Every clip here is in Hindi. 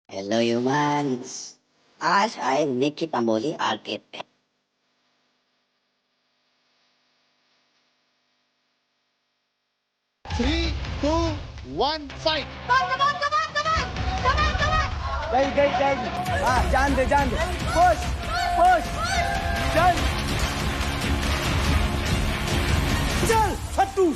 Hello humans. आज आए निकी पंबोली आर्केड पे। 3, 2, 1, fight! गई हाँ जान दे पुश पुश चल चल फट्टू।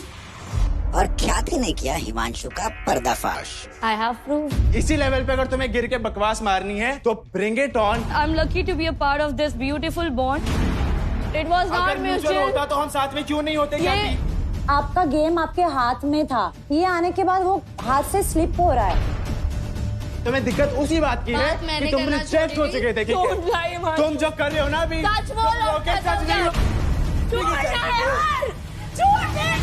और क्या भी नहीं किया हिमांशु का पर्दाफाश। I have proof. इसी लेवल पे अगर तुम्हें गिर के बकवास मारनी है तो bring it on. I'm lucky to be a part of this beautiful bond. It was not अगर म्यूचुअल mutual. होता तो हम साथ में क्यों नहीं होते? क्या ये आपका गेम आपके हाथ में था, ये आने के बाद वो हाथ से स्लिप हो रहा है। तुम्हें दिक्कत उसी बात की है बात मैंने कि तुम करना रिजेक्ट हो छोड़ी चुके थे। Don't lie, Himanshu. तुम जो कर रहे हो ना अभी सच बोलो, सच कसम नहीं हो। से। झूठ है यार, झूठ है।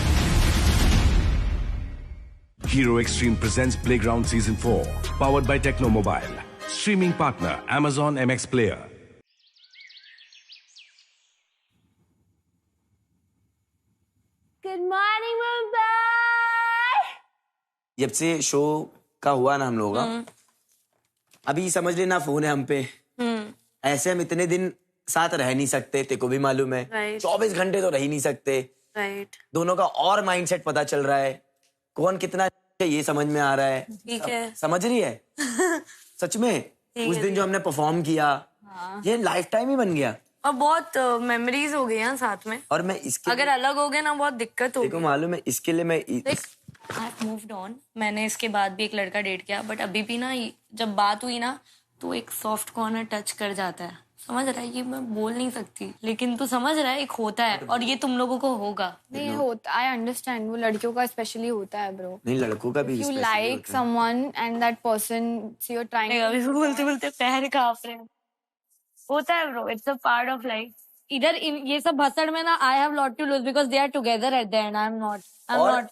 Hero Extreme presents Playground Season 4, powered by Techno Mobile. Streaming partner Amazon MX Player. Good morning, Mumbai. जब से शो का हुआ ना हम लोगों का, अभी समझ लेना फोन है हम पे। ऐसे हम इतने दिन साथ रह नहीं सकते, तेरे को भी मालूम है। Right. 24 घंटे तो रह ही नहीं सकते। Right. दोनों का और माइंडसेट पता चल रहा है, कौन कितना ये समझ में आ रहा है। ठीक है। समझ रही है? सच में उस दिन जो हमने परफॉर्म किया, ये लाइफ टाइम ही बन गया। और बहुत मेमोरीज हो गई हैं साथ में। और मैं इसके अगर अलग हो गए ना बहुत दिक्कत होगी। देखो मालूम है, इसके लिए मैं I've moved on. मैंने इसके बाद भी एक लड़का डेट किया, बट अभी भी ना जब बात हुई ना तो एक सॉफ्ट कॉर्नर टच कर जाता है। समझ रहा है? ये मैं बोल नहीं सकती, लेकिन तू समझ रहा है, एक होता है और ये तुम लोगों को होगा। नहीं होता, आई अंडरस्टैंड, वो लड़कियों का स्पेशली होता है ब्रो। नहीं, लड़कों का भी यू specially लाइक होता है। Someone and that person see you are trying. अभी बोलते बोलते पैर कांप रहे हैं। होता है bro, it's a part of life. इधर ये सब भसड़ में ना I have lot to lose because they are together at the end. I am not.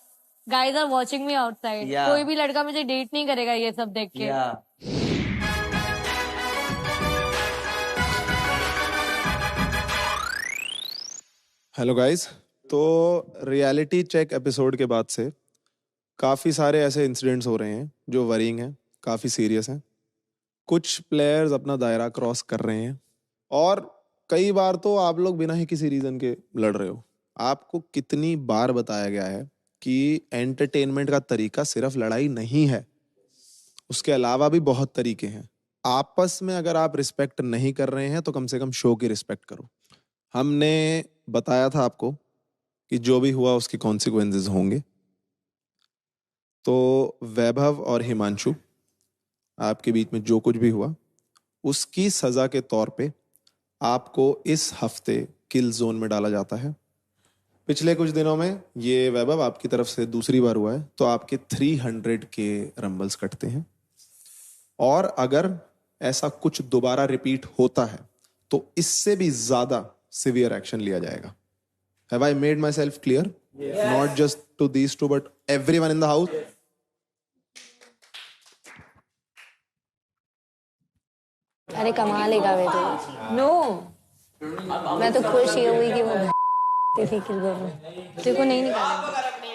Guys are watching me outside. Yeah. कोई भी लड़का मुझे डेट नहीं करेगा ये सब देख के। Hello guys. तो रियलिटी चेक एपिसोड के बाद से काफ़ी सारे ऐसे इंसिडेंट्स हो रहे हैं जो वरीइंग हैं, काफ़ी सीरियस हैं। कुछ प्लेयर्स अपना दायरा क्रॉस कर रहे हैं और कई बार तो आप लोग बिना ही किसी रीज़न के लड़ रहे हो। आपको कितनी बार बताया गया है कि एंटरटेनमेंट का तरीका सिर्फ लड़ाई नहीं है, उसके अलावा भी बहुत तरीके हैं। आपस में अगर आप रिस्पेक्ट नहीं कर रहे हैं तो कम से कम शो की रिस्पेक्ट करो। हमने बताया था आपको कि जो भी हुआ उसके कॉन्सिक्वेंसेस होंगे। तो वैभव और हिमांशु, आपके बीच में जो कुछ भी हुआ उसकी सजा के तौर पे आपको इस हफ्ते किल जोन में डाला जाता है। पिछले कुछ दिनों में ये वैभव आपकी तरफ से दूसरी बार हुआ है, तो आपके 300 के रंबल्स कटते हैं। और अगर ऐसा कुछ दोबारा रिपीट होता है तो इससे भी ज्यादा सिवियर एक्शन लिया जाएगा। Have I made myself clear? Yes. Not just to these two, but everyone in the house. अरे कमा लेगा वे तो। नो, मैं तो खुश ये हुई कि वो थी किल करूं। तेरे को नहीं निकालेंगे,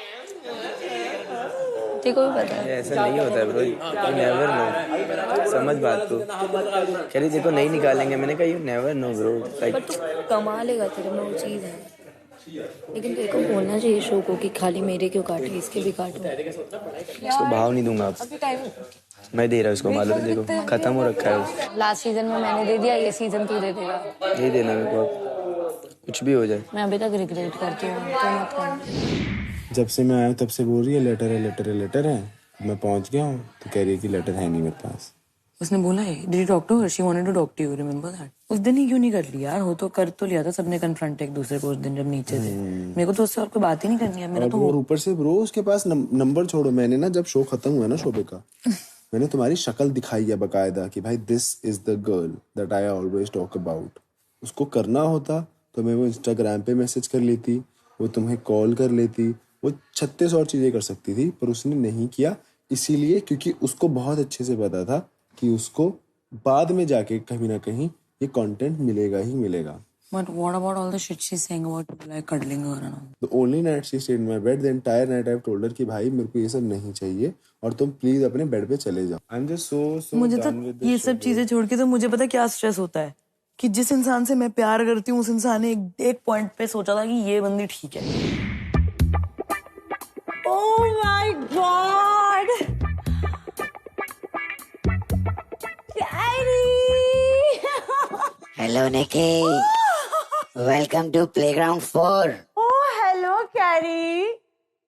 तेरे को भी पता है। ऐसा नहीं होता है ब्रो, यू नेवर नो। समझ बात को। कह रही देखो नहीं निकालेंगे, मैंने कहा यू नेवर नो ब्रो। पर तू कमा लेगा, तेरे में वो चीज है। लेकिन तेरे को बोलना चाहिए शो को कि खाली मेरे क्यों काटे, इसके भी काटो। इसको भाव नहीं दूंगा अब, मैं दे रहा हूँ इसको। मालूम है, देखो खत्म हो रखा है। लास्ट सीजन में मैंने दे दिया, ये सीजन तू दे देगा। दे देना मेरे को, अब कुछ भी हो जाए। मैं अभी तक रिग्रेट करती हूँ, तो मत कर। जब से मैं आया तब से बोल रही है लेटर है। मैं पहुंच गया हूँ तो कह रही है कि लेटर है नहीं मेरे पास। उसने बोला है did you talk to her, she wanted to talk to you, remember that. उस दिन ही क्यों नहीं कर लिया यार? हो तो कर तो लिया था सबने कन्फ्रंट एक दूसरे को उस दिन जब नीचे थे। मेरे को तो उससे और कोई बात ही नहीं करनी है। मेरा तो और ऊपर से ब्रो उसके पास नंबर छोड़ो। मैंने ना जब शो खत्म हुआ ना शोबे का, मैंने तुम्हारी शक्ल दिखाई है बकायदा कि भाई this is the girl that I always talk about. उसको करना होता तो मैं वो इंस्टाग्राम पे मैसेज कर लेती, वो तुम्हें कॉल कर लेती, वो 36 और चीजें कर सकती थी, पर उसने नहीं किया। इसीलिए क्योंकि उसको बहुत अच्छे से पता था कि उसको बाद में जाके कहीं ना कहीं ये कंटेंट मिलेगा ही मिलेगा। But what about all the shit she's saying about like cuddling her and all? The only night she stayed in my bed, the entire night I've told her कि भाई मेरे को ये सब नहीं चाहिए और तुम प्लीज अपने बेड पे चले जाओ. I'm just so मुझे तो done with this ये shit, सब चीजें छोड़ के तो मुझे पता क्या स्ट्रेस होता है कि जिस इंसान से मैं प्यार करती हूँ उस इंसान ने एक पॉइंट पे सोचा था कि ये बंदी ठीक है. Oh my God! Carrie! Hello, Nikki. Welcome to Playground 4. Oh, hello, Carrie.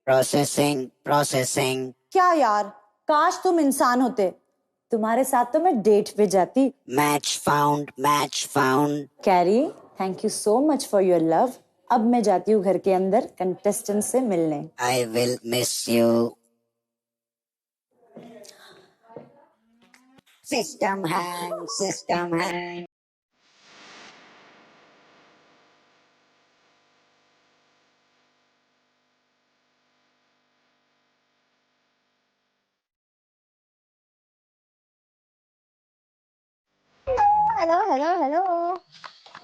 Processing, processing. क्या यार, काश तुम इंसान होते. तुम्हारे साथ तो मैं डेट पे जाती. Match found, match found. Carry, thank you so much for your love. अब मैं जाती हूँ घर के अंदर कंटेस्टेंट से मिलने. I will miss you. System hang, system hang. Hello.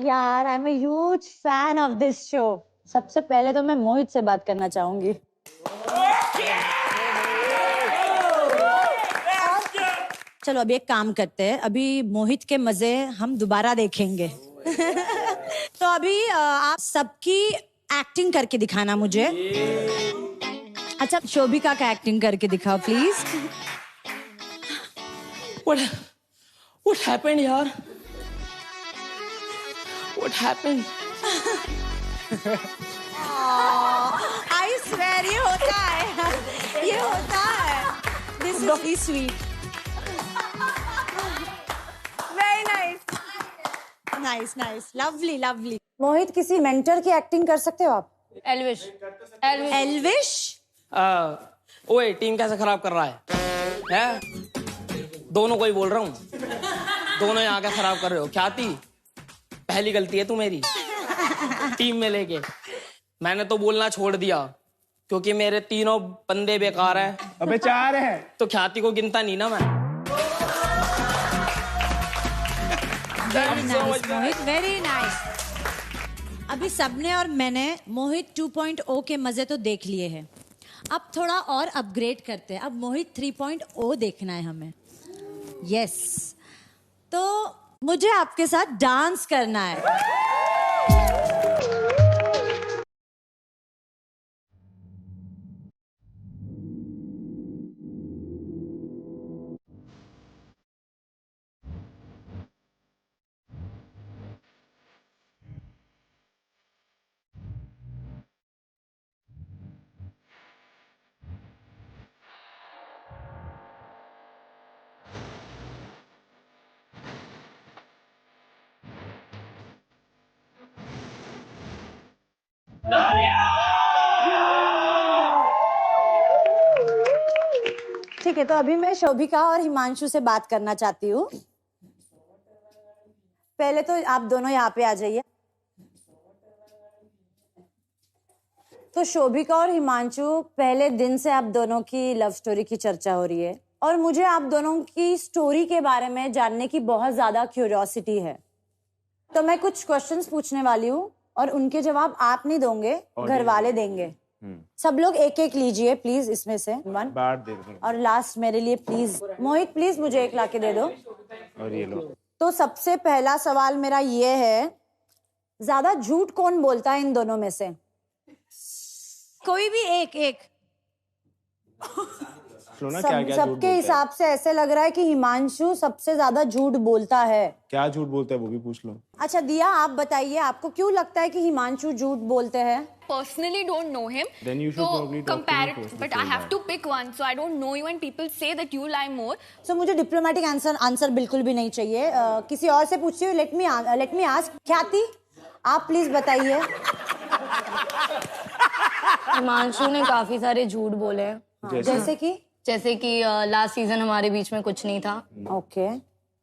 यार, I am a huge fan of this show. सबसे पहले तो मैं मोहित से बात करना चाहूंगी. चलो अभी एक काम करते हैं. अभी मोहित के मजे हम दोबारा देखेंगे. तो अभी आप सबकी एक्टिंग करके दिखाना मुझे. अच्छा, शोभिका का एक्टिंग करके दिखाओ प्लीज. What happened यार? What happened? आई स्वेयर ये होता है. ये होता है. This is very sweet. Very nice. Nice. Lovely. Mohit, किसी मेंटर की एक्टिंग कर सकते हो आप? एल्विश. ओए, टीम कैसे खराब कर रहा है? दोनों को ही बोल रहा हूँ. दोनों यहाँ क्या खराब कर रहे हो? ख्याति, पहली गलती है तू मेरी टीम में लेके. मैंने तो बोलना छोड़ दिया क्योंकि मेरे तीनों बंदे बेकार हैं. अबे 4 है तो ख्याति को गिनता नहीं ना मैं. मोहित, वेरी नाइस. अभी सबने और मैंने मोहित 2.0 के मजे तो देख लिए हैं. अब थोड़ा और अपग्रेड करते हैं. अब मोहित 3.0 देखना है हमें. यस. तो मुझे आपके साथ डांस करना है. ठीक है, तो अभी मैं शोभिका और हिमांशु से बात करना चाहती हूँ. पहले तो आप दोनों यहाँ पे आ जाइए. तो शोभिका और हिमांशु, पहले दिन से आप दोनों की लव स्टोरी की चर्चा हो रही है और मुझे आप दोनों की स्टोरी के बारे में जानने की बहुत ज्यादा क्यूरियोसिटी है. तो मैं कुछ क्वेश्चंस पूछने वाली हूँ और उनके जवाब आप नहीं दोगे, घर वाले देंगे. सब लोग एक एक लीजिए प्लीज इसमें से. 1 और लास्ट मेरे लिए प्लीज. मोहित प्लीज मुझे एक लाके दे दो. और ये लो. तो सबसे पहला सवाल मेरा ये है, ज्यादा झूठ कौन बोलता है इन दोनों में से? कोई भी एक. सबके हिसाब से ऐसे लग रहा है कि हिमांशु सबसे ज्यादा झूठ बोलता है. क्या झूठ बोलता है वो भी पूछ लो. अच्छा दिया, आप बताइए, आपको क्यों लगता है कि हिमांशु झूठ बोलते हैं? Personally don't know him. Then you should probably talk compare to him it, first but before I have that. to pick one. So I don't know you and people say that you lie more. So मुझे डिप्लोमेटिक आंसर बिल्कुल भी नहीं चाहिए. किसी और से पूछती हूँ. Let me ask. ख्याति, आप प्लीज बताइए. हिमांशु ने काफी सारे झूठ बोले हैं. जैसे कि लास्ट सीजन हमारे बीच में कुछ नहीं था. Okay.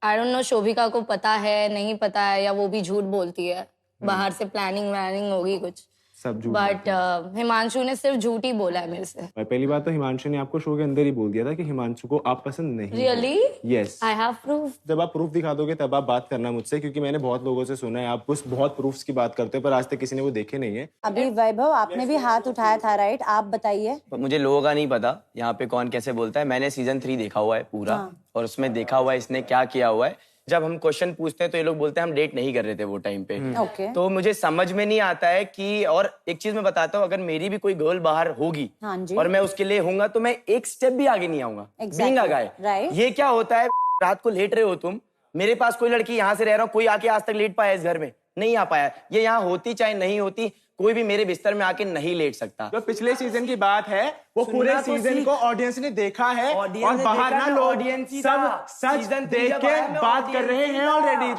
I don't know Shobhika को पता है नहीं पता है या वो भी झूठ बोलती है. बाहर से प्लानिंग होगी कुछ. सब झूठ बट हिमांशु ने सिर्फ झूठ ही बोला है मेरे से। पहली बात तो हिमांशु ने आपको शो के अंदर ही बोल दिया था कि हिमांशु को आप पसंद नहीं। Really? Yes. I have proof. जब आप प्रूफ दिखा दोगे तब आप बात करना मुझसे, क्योंकि मैंने बहुत लोगों से सुना है आप कुछ बहुत प्रूफ्स की बात करते हो पर आज तक किसी ने वो देखे नहीं है। अभी वैभव आपने भी हाथ उठाया था, राइट? आप बताइए। मुझे लोगों का नहीं पता यहाँ पे कौन कैसे बोलता है। मैंने सीजन 3 देखा हुआ है पूरा। और उसमें देखा हुआ है इसने क्या किया हुआ है। जब हम क्वेश्चन पूछते हैं तो ये लोग बोलते हैं हम डेट नहीं कर रहे थे वो टाइम पे। Okay. तो मुझे समझ में नहीं आता है कि, और एक चीज मैं बताता हूँ, अगर मेरी भी कोई गर्ल बाहर होगी और मैं उसके लिए होऊंगा तो मैं एक स्टेप भी आगे नहीं आऊंगा। बीइंग अ गाय, ये क्या होता है, रात को लेट रहे हो तुम, मेरे पास कोई लड़की यहाँ से रह रहा हूँ, कोई आके आज तक लेट पाया इस घर में? नहीं आ पाया। ये यहाँ होती चाहे नहीं होती, कोई भी मेरे बिस्तर में आके नहीं लेट सकता। जो पिछले सीजन की बात है वो पूरे सीजन को ऑडियंस ने देखा है और बाहर ना लोग सब सच देख के बात कर रहे हैं ऑलरेडी।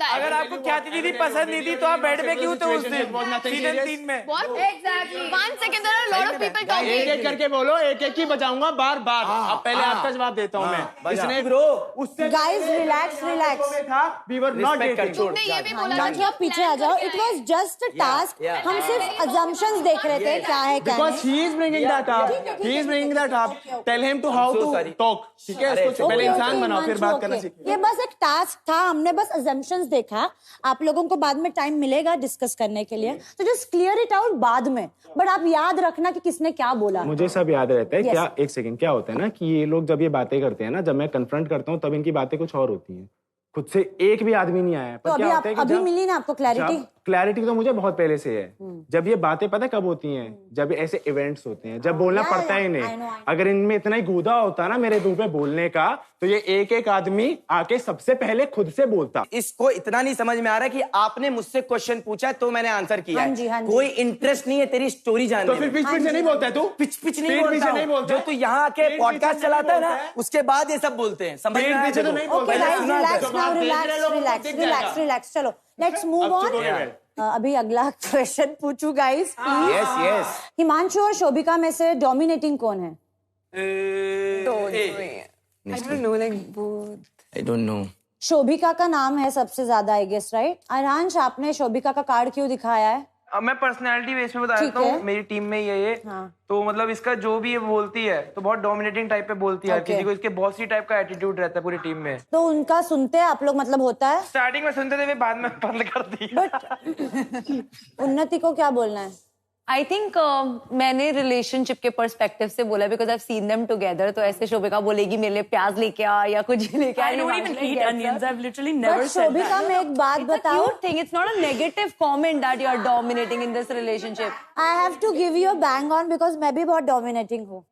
अगर आपको ख्याति दीदी पसंद नहीं थी तो आप बेड पे क्यों थे उस दिन सीजन 3 में? एक एक करके बोलो, एक एक ही बचाऊंगा बार बार। अब पहले आपका जवाब देता हूँ मैं। इसने उससे गाइस रिलैक्स रिलैक्स था, we were not dating. Janaki आप पीछे आ जाओ। It was just a task. हम सिर्फ assumptions देख रहे थे क्या है क्या Because he is bringing that up. He is bringing that up. Tell him to how to talk. ठीक है, इसको पहले इंसान बनाओ फिर बात करना सीखो। ये बस एक टास्क था, हमने बस assumptions देखा। आप लोगों को बाद में टाइम मिलेगा डिस्कस करने के लिए, तो जस्ट क्लियर इट आउट बाद में। बट आप याद रखना कि किसने क्या बोला। मुझे सब याद रहता है। क्या एक सेकंड, क्या होता है ना कि ये लोग जब ये बातें करते हैं ना, जब मैं कन्फ्रंट करता हूँ तब इनकी बातें कुछ और होती हैं। खुद से एक भी आदमी नहीं आया। तो क्या होता है कि अभी मिली ना आपको क्लैरिटी? क्लैरिटी तो मुझे बहुत पहले से है। जब ये बातें पता कब होती हैं, जब ऐसे इवेंट्स होते हैं, जब बोलना पड़ता है इन्हें। अगर इनमें इतना ही गूदा होता ना मेरे मुंह पे बोलने का, तो ये एक एक आदमी आके सबसे पहले खुद से बोलता। इसको इतना नहीं समझ में आ रहा कि आपने मुझसे क्वेश्चन पूछा है तो मैंने आंसर किया है। कोई इंटरेस्ट नहीं है तेरी स्टोरी जानने में। तो फिर पिच पिच से नहीं बोलता है तू? पिच पिच नहीं बोलता। जो तू यहाँ आके पॉडकास्ट चलाता है ना, उसके बाद ये सब बोलते हैं। समझ में आया? तो नहीं बोलता। रिलैक्स। चलो लेट्स मूव ऑन। अभी अगला क्वेश्चन पूछू गाइस। यस। हिमांशु और शोभिका में से डोमिनेटिंग कौन है? I don't know. शोभिका का नाम है सबसे ज्यादा, आई गेस, राइट? अरहांश, आपने शोभिका का कार्ड क्यों दिखाया है? अब मैं पर्सनालिटी बेस में बता देता हूँ। मेरी टीम में ये तो मतलब इसका जो भी ये बोलती है तो बहुत डोमिनेटिंग टाइप पे बोलती है। किसी को इसके बॉसी टाइप का एटीट्यूड रहता है पूरी टीम में। तो उनका सुनते हैं आप लोग, मतलब होता है? स्टार्टिंग में सुनते थे, बाद में बंद कर दी। उन्नति को क्या बोलना है? आई थिंक मैंने रिलेशनशिप के पर्सपेक्टिव से बोला, because I have seen them together. तो ऐसे शोभिका बोलेगी मेरे लिए प्याज लेके आ या कुछ लेके आ। I don't even eat onions. I've literally never said that. Shobhika, मैं एक बात बताऊं? It's a cute thing. It's not a negative comment that you are dominating in this relationship. I have to give you a bang on because मैं भी बहुत dominating हूँ।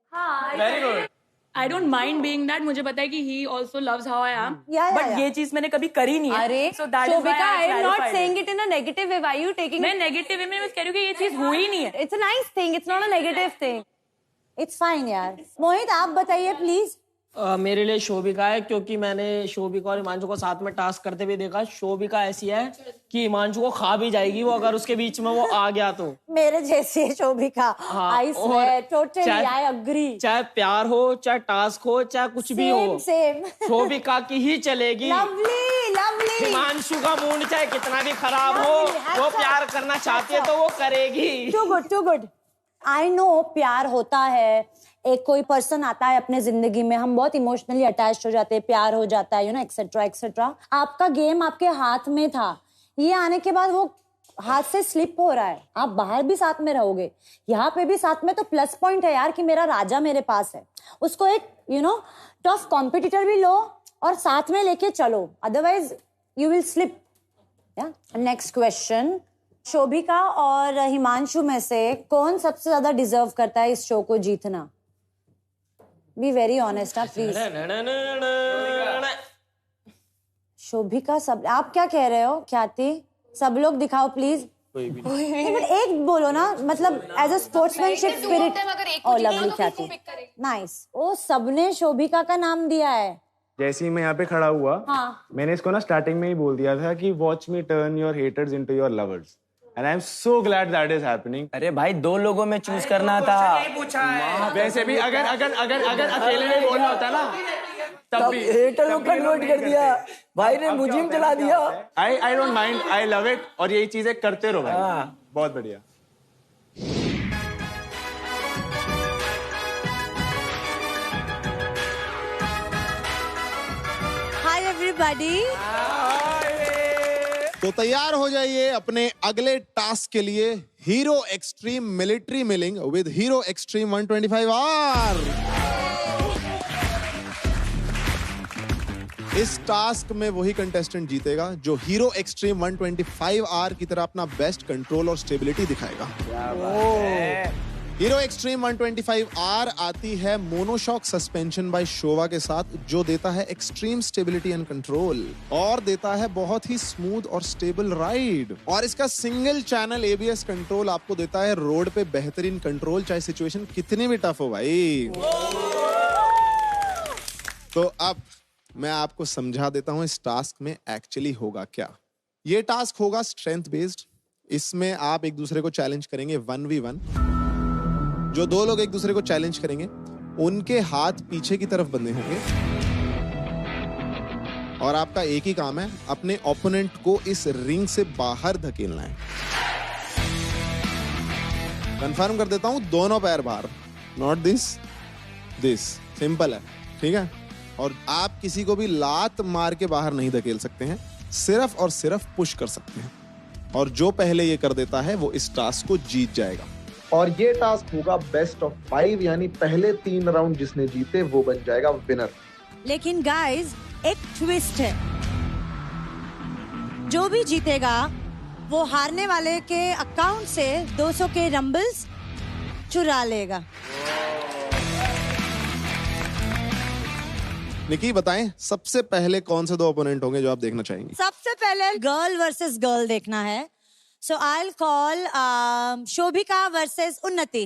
Very good. I don't mind being that. मुझे पता है कि he also loves how I am. But ये चीज मैंने कभी करी नहीं है। अरे so that is why I am not saying it in a negative way. Why are you taking? मैं negative way में बस कह रही हूँ कि ये चीज हुई नहीं है। It's a nice thing. It's not a negative thing. It's fine यार। मोहित, आप बताइए प्लीज। मेरे लिए शोभिका है, क्योंकि मैंने शोभिका और हिमांशु को साथ में टास्क करते हुए देखा। शोभिका ऐसी है कि हिमांशु को खा भी जाएगी वो, अगर उसके बीच में वो आ गया तो। मेरे जैसी है Shobhika. I swear, totally, I agree. चाहे प्यार हो, चाहे टास्क हो, चाहे कुछ भी हो, सेम शोभिका की ही चलेगी। लवली। हिमांशु का मूड चाहे कितना भी खराब हो, वो प्यार करना चाहती है तो वो करेगी। To good. आई नो प्यार होता है, एक कोई पर्सन आता है अपने जिंदगी में, हम बहुत इमोशनली अटैच हो जाते हैं, प्यार हो जाता है, यू नो, एक्सेट्रा एक्सेट्रा। आपका गेम आपके हाथ में था, ये आने के बाद वो हाथ से स्लिप हो रहा है। आप बाहर भी साथ में रहोगे, यहाँ पे भी साथ में, तो प्लस पॉइंट है यार कि मेरा राजा मेरे पास है। उसको एक यू नो टफ कॉम्पिटिटर भी लो और साथ में लेके चलो, otherwise you will slip. Next question, Shobhika और हिमांशु में से कौन सबसे ज्यादा डिजर्व करता है इस शो को जीतना? Be very honest please. Shobhika, सब आप क्या कह रहे हो? ख्याति, सब लोग दिखाओ प्लीज। बट एक बोलो ना, मतलब as a sportsmanship spirit. Oh lovely Khyati, nice. Oh सबने शोभिका का नाम दिया है। जैसे ही मैं यहाँ पे खड़ा हुआ, मैंने इसको ना स्टार्टिंग में ही बोल दिया था कि watch me turn your haters into your lovers, and I am so glad that is happening. अरे भाई, 2 लोगों में चूज करना था। वैसे भी अगर अकेले में बोलना होता ना, तब भी हेटर को कन्वर्ट कर दिया भाई ने, मुझे चला दिया। I don't mind, I love it. और यही चीजें करते रहो भाई। बहुत बढ़िया। Hi everybody. तो तैयार हो जाइए अपने अगले टास्क के लिए, hero Xtreme military milling with Hero extreme 125R। इस टास्क में वही कंटेस्टेंट जीतेगा जो हीरो एक्सट्रीम 125R की तरह अपना बेस्ट कंट्रोल और स्टेबिलिटी दिखाएगा। हीरो एक्सट्रीम 125R आती है मोनोशॉक सस्पेंशन बाय शोवा के साथ, जो देता है एक्सट्रीम स्टेबिलिटी एंड कंट्रोल और देता है बहुत ही स्मूथ और स्टेबल राइड। और इसका सिंगल चैनल ABS कंट्रोल आपको देता है रोड पे बेहतरीन कंट्रोल, चाहे सिचुएशन कितनी भी टफ हो भाई। तो अब मैं आपको समझा देता हूं इस टास्क में एक्चुअली होगा क्या। ये टास्क होगा स्ट्रेंथ बेस्ड। इसमें आप एक दूसरे को चैलेंज करेंगे 1v1। जो दो लोग एक दूसरे को चैलेंज करेंगे उनके हाथ पीछे की तरफ बंधे होंगे और आपका एक ही काम है, अपने ओपोनेंट को इस रिंग से बाहर धकेलना है। कंफर्म कर देता हूं, दोनों पैर बाहर, नॉट दिस सिंपल है, ठीक है। और आप किसी को भी लात मार के बाहर नहीं धकेल सकते हैं, सिर्फ और सिर्फ पुश कर सकते हैं। और जो पहले ये कर देता है वो इस टास्क को जीत जाएगा। और ये टास्क होगा बेस्ट ऑफ 5, यानी पहले 3 राउंड जिसने जीते वो बन जाएगा विनर। लेकिन गाइस एक ट्विस्ट है, जो भी जीतेगा वो हारने वाले के अकाउंट से 200 के रंबल्स चुरा लेगा। निकी बताएं, सबसे पहले कौन से 2 ओपोनेंट होंगे जो आप देखना चाहेंगे? सबसे पहले गर्ल वर्सेस गर्ल देखना है। So I'll call Shobhika versus Unnati.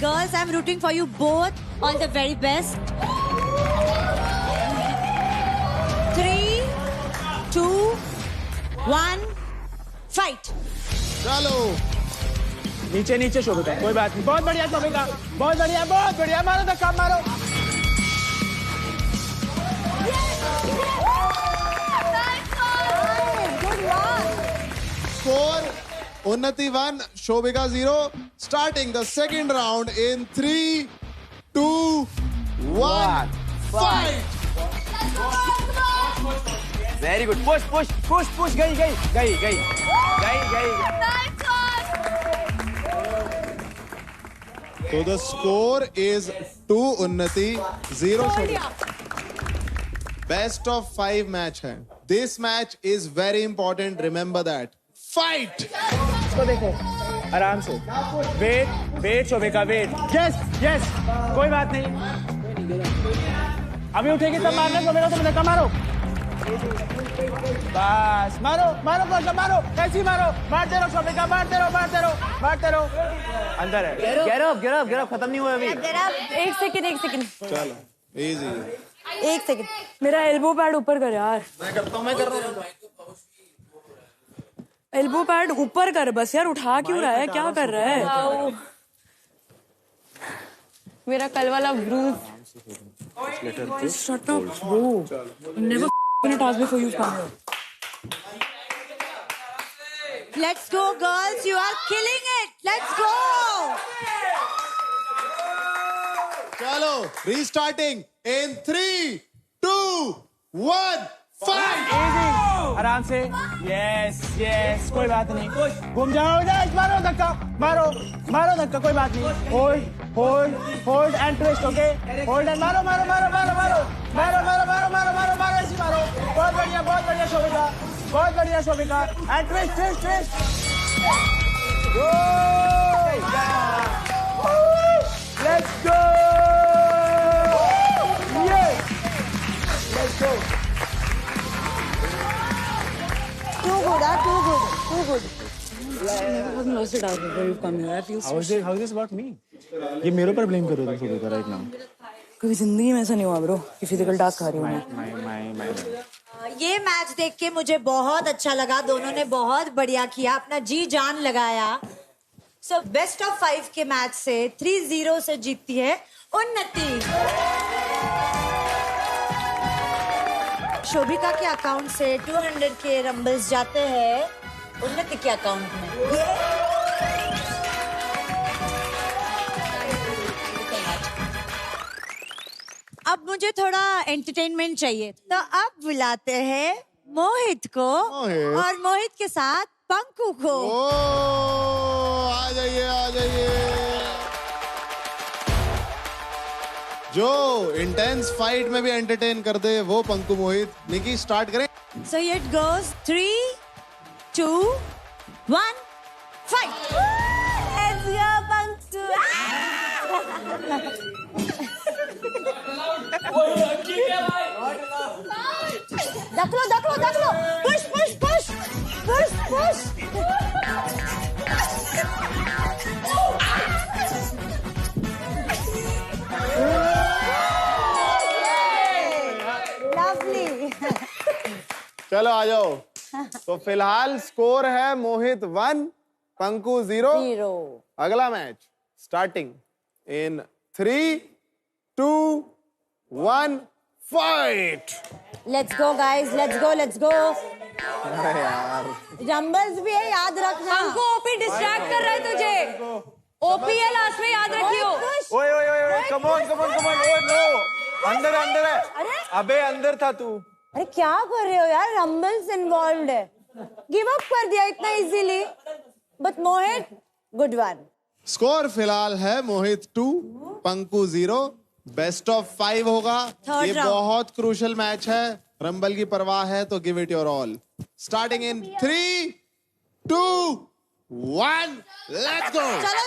Girls, I'm rooting for you both. All the very best. 3, 2, 1, fight. चलो नीचे नीचे शोभिका, कोई बात नहीं। बहुत बढ़िया शोभिका, बहुत बढ़िया, बहुत बढ़िया। मारो धक्का, मारो। Score Unnati 1, Shobhika 0. Starting the second round in 3, 2, 1, fight. Very good. Push. गई. So the score is 2 Unnati, 0 Shobhika. Best of 5 match है. This match is very important. Remember that. Fight. इसको देखो आराम से। Wait Shobhika, wait. यस, कोई बात नहीं। अभी उठेगी तब मारना शोभिका, तुम धक्का मारो। बस मारो, कैसी मारो। मारते रहो शोभिका, मारते रहो। अंदर है। Get up, खत्म नहीं हुआ अभी। एक सेकंड। चलो easy. एक सेकंड, मेरा एल्बो पैड ऊपर कर यार। मैं कर रहा हूँ। एल्बो पैड ऊपर कर बस यार, उठा क्यों रहा है, क्या कर रहा है? मेरा कल वाला Bruges. Shut up, bro. Never in a task before you come here. Let's go, girls. You are killing it. Let's go. चलो restarting in 3, 2, 1, fight. आराम से। यस, कोई बात नहीं। घूम जाओ, मारो धक्का, कोई बात नहीं। Hold and twist, okay. Hold and मारो, ऐसे मारो। बहुत बढ़िया Shobhika. And twist. Let's go. Too good. I haven't lost a task before you come here. I feel so. How is this about me? ये मेरे ऊपर ब्लेम कर रहे हो तुम शोभिका राइट नाउ। कभी जिंदगी में ऐसा नहीं हुआ ब्रो कि फिजिकल टास्क आ रही हूँ मैं। ये मैच देख के मुझे बहुत अच्छा लगा। दोनों ने बहुत बढ़िया किया, अपना जी जान लगाया। सो बेस्ट ऑफ 5 के मैच से 3-0 से जीतती है उन्नति। शोभिका के अकाउंट से 200 के रंबल्स जाते हैं उन्नति के अकाउंट में। अब मुझे थोड़ा एंटरटेनमेंट चाहिए, तो अब बुलाते हैं मोहित को और मोहित के साथ पंकु को। आ जाइए आ जाइए। जो इंटेंस फाइट में भी एंटरटेन कर दे वो पंकु मोहित। निकी स्टार्ट करें। So it goes 3, 2, 1, fight! Let's go, Panku! दख लो, push! Lovely! चलो आ जाओ। तो फिलहाल स्कोर है मोहित 1, पंकु 0। अगला match starting in 3, 2, 1 fight. Let's go guys, let's go। अरे यार रंबल्स भी है, याद रखना। हमको ओपी डिस्ट्रैक्ट कर रहा है तुझे। ओपी है लास्ट में, याद रखियो। ओए कम ऑन ओए नो, अंदर है। अबे अंदर था तू। अरे क्या कर रहे हो यार, रंबल्स इन्वॉल्व्ड है। गिव अप कर दिया इतना easily. But Mohit good one. Score फिलहाल है मोहित 2, पंकु 0। बेस्ट ऑफ 5 होगा। ये बहुत क्रूशियल मैच है, रंबल की परवाह है तो give it your all. Starting in 3, 2, 1 let's go.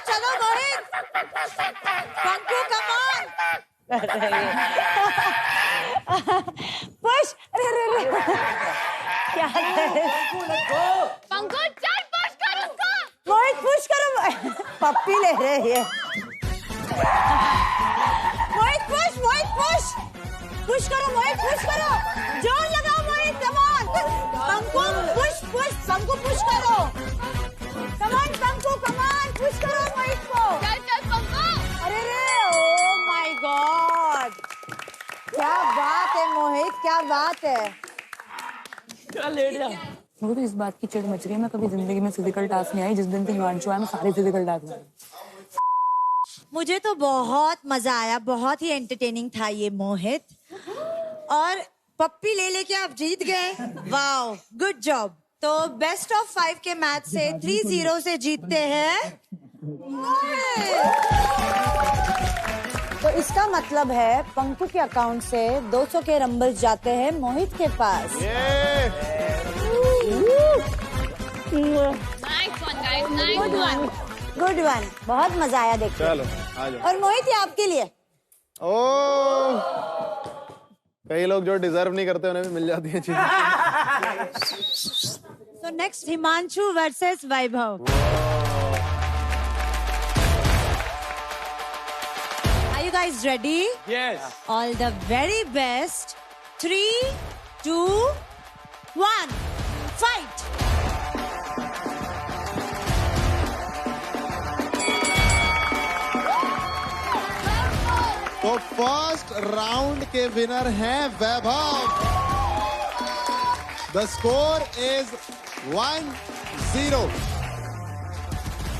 चलो Mohit. Panku come on. Push. अरे क्या पंकज चल पुश कर उसको। मोहित पुश करो। पप्पी ले रहे हैं। मोहित पुश करो मोहित, पुश करो। जोर लगाओ Mohit, come on. Panku Panku push करो। कम ऑन पुश करो मोहित को। चल पंकु। अरे ओ माय गॉड, क्या बात है मोहित, क्या बात है। लेट जा। मुझे तो इस बात की चिढ़ मच रही है, मैं कभी जिंदगी में फिजिकल टास्क नहीं आई। जिस दिन से हिमांशु आया मैं सारे फिजिकल टास्क आई। मुझे तो बहुत मजा आया, बहुत ही एंटरटेनिंग था ये मोहित। और पप्पी ले लेके आप जीत गए। Wow, good job. तो बेस्ट ऑफ 5 के मैच से 3-0 से जीतते हैं तो इसका मतलब है पंकु के अकाउंट से 200 के रंबल्स जाते हैं मोहित के पास। गुड वन, बहुत मजा आया देखते। चलो आ जाओ। और मोहित ये आपके लिए। कई लोग जो डिजर्व नहीं करते उन्हें भी मिल जाती है चीजें। So next Himanshu versus Vaibhav. Are you guys ready? Yes. All the very best. 3, 2, 1, fight! तो फर्स्ट राउंड के विनर हैं वैभव। The score is 1-0।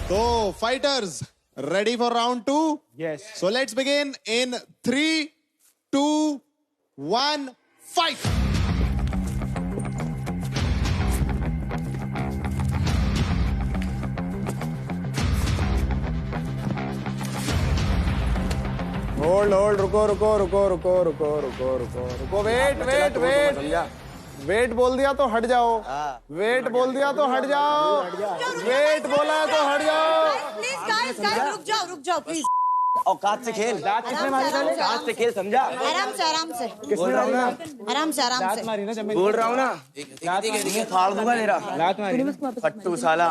तो fighters ready for round 2? Yes. So let's begin in 3, 2, 1 fight! Hold रुको वेट बोल दिया तो हट जाओ। वेट बोल दिया तो हट जाओ। वेट बोला तो हट जाओ। प्लीज गाइस रुक जाओ प्लीज। औकात से खेल। औकात से खेल, समझा? आराम से बोल रहा हूँ ना। आराम से बोल रहा हूँ ना। फाड़ दूंगा तेरा। फट्टू साला,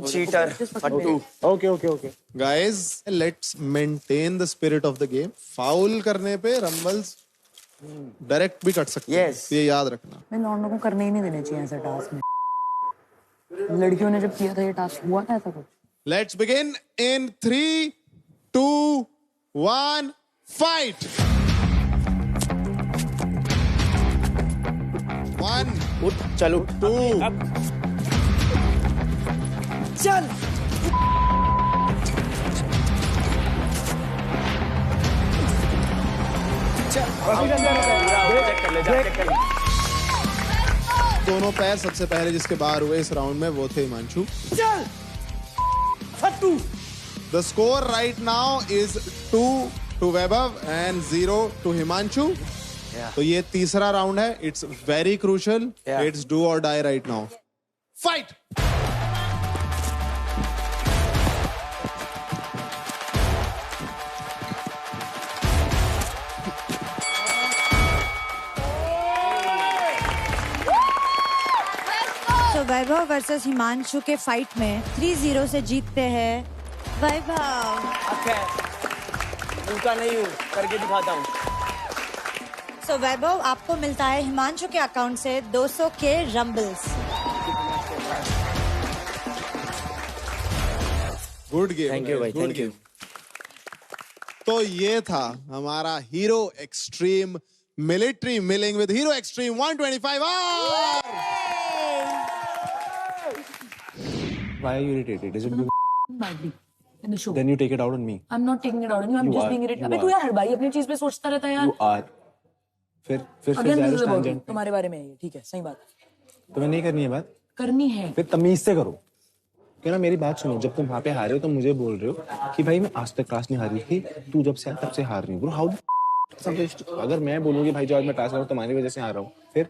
चीटर, फट्टू। Okay guys, let's maintain the spirit of the game. Foul करने पे रंबल्स डायरेक्ट भी कट सकते हैं। ये याद रखना। मैं लौंडों को करने ही नहीं देने चाहिए ऐसा टास्क में। लड़कियों ने जब किया था ये टास्क, हुआ था ऐसा कुछ? Let's begin in 3, 2, 1, fight. 1, उठ चल उठ 2, चल दोनों पैर सबसे पहले जिसके बाहर हुए इस राउंड में वो थे हिमांशु. चल फट्टू. The score right now is 2 to Vaibhav and 0 to Himanshu. तो ये तीसरा राउंड है. It's very crucial. It's do or die right now. Fight! तो वैभव वर्सेस हिमांशु के फाइट में 3-0 से जीतते हैं वैभव. उनका नहीं हूँ, करके दिखाता हूँ. तो वैभव आपको मिलता है हिमांशु के अकाउंट से 200 के rumbles. Good game. Thank you भाई, थैंक यू. तो ये था हमारा Hero Xtreme military milling with Hero Xtreme 125 hours. Why are you irritated? Is it badly in the show? Then you take it out on me. I'm not taking it out on you. I'm You just are. being irritated. You अबे are. तू यार हर बारी अपनी चीज पे सोचता रहता है यार. You are. फिर Again, this is about tangent. तुम्हारे बारे में है ये. ठीक है, सही बात. तुम्हें नहीं करनी है बात. करनी है. फिर तमीज से करो. क्यों ना मेरी बात सुनो. जब तुम वहाँ पे हारे हो तो मुझे बोल रहे हो कि भाई मैं आज तक टास्क नहीं हारी थी. तू जब से आया तब से हार रही हूँ. Bro, how अगर मैं बोलूँगी भाई जो आज मैं टास्क हारा हूँ तुम्हारी वजह से हार रहा हूँ. फिर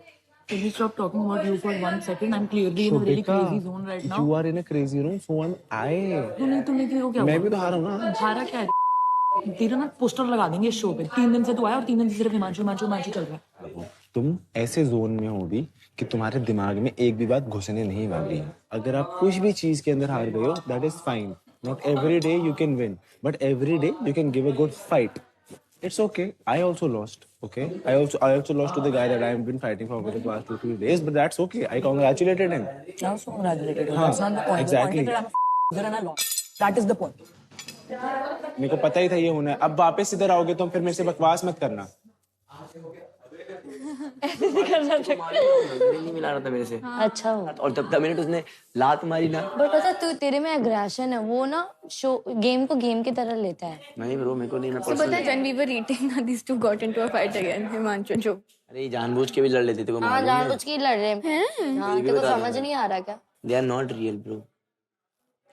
Can you stop talking about you for 1 second? I'm clearly in a really crazy zone right now. You are in a crazy room, so am I. तूने क्या? मैं भी तो हारा हूँ ना. हारा क्या है? तेरा ना पोस्टर लगा देंगे इस शो पे. 3 दिन से तू आया और 3 दिन से सिर्फ हिमांशु चल रहा है. तुम ऐसे जोन में होगी कि तुम्हारे दिमाग में एक भी बात घुसने नहीं वाली है. अगर आप कुछ भी चीज के अंदर हार गए हो, that is fine. Not every day you can win, but every day you can give a good fight. It's okay. I also lost. Okay. I also lost to the guy that I have been fighting for over the past 2 days, but that's okay. I congratulated him. I also congratulated him. हाँ, That's not the point. exactly. The point is that I'm a and I lost. That is the point. मेरे को पता ही था ये होना है. अब वापस इधर आओगे तो फिर मेरे से बकवास मत करना. नहीं मिला रहा था मेरे से. अच्छा. और तब मिनट उसने लात मारी ना. बट पता तू तेरे में एग्रेशन है. वो ना शो गेम को गेम की तरह लेता है. नहीं ब्रो, मेरे को नहीं. मैं पता है when we were eating these two got into a fight again. Himanshu जो. अरे जानबूझ के भी लड़ लेते थे. हाँ, जानबूझ के लड़ रहे हैं. हाँ, तेरे को समझ नहीं आ रहा क्या? They are not real bro.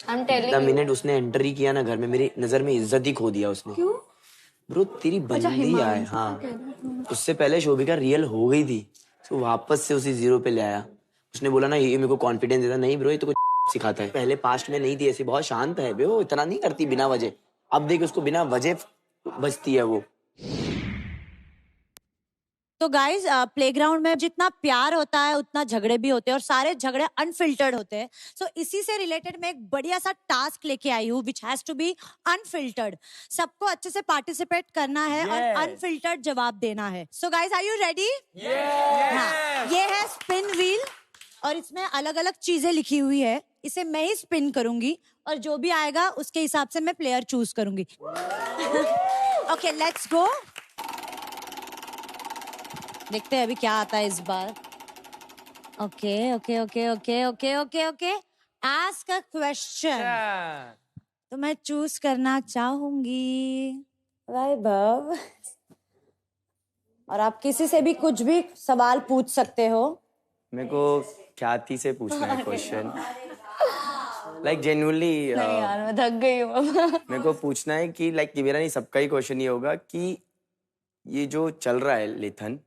I'm telling The you. minute उसने एंटर ही किया ना घर में, मेरी नजर में इज्जत ही खो दिया उसने. क्यों? ब्रो तेरी बंदी आए. हाँ, उससे पहले शोभिका रियल हो गई थी, तो वापस से उसी 0 पे ले आया. उसने बोला ना ये मेरे को कॉन्फिडेंस देता. नहीं ब्रो, ये तो कुछ सिखाता है. पहले पास्ट में नहीं थी ऐसी. बहुत शांत है ब्रो, इतना नहीं करती बिना वजह. अब देख उसको बिना वजह बचती है वो. तो गाइज प्लेग्राउंड में जितना प्यार होता है उतना झगड़े भी होते हैं और सारे झगड़े अनफिल्टर्ड होते हैं. सो इसी से रिलेटेड मैं एक बढ़िया सा टास्क लेके आई हूँ which has to be unfiltered. सबको अच्छे से पार्टिसिपेट करना है और अनफिल्टर्ड जवाब देना है. So guys are you ready? ये है स्पिन व्हील और इसमें अलग अलग चीजें लिखी हुई है. इसे मैं ही स्पिन करूंगी और जो भी आएगा उसके हिसाब से मैं प्लेयर चूज करूंगी. Okay, let's go. देखते हैं अभी क्या आता है इस बार. Okay okay okay okay okay okay okay ask a question. तो मैं चूज करना चाहूंगी वैभव. और आप किसी से भी कुछ भी सवाल पूछ सकते हो. मेरे को ख्याति से पूछना है क्वेश्चन. लाइक जेन्युइनली यार मैं थक गई हूँ. मेरे को पूछना है कि लाइक मेरा नहीं सबका ही क्वेश्चन ये होगा कि ये जो चल रहा है लेथन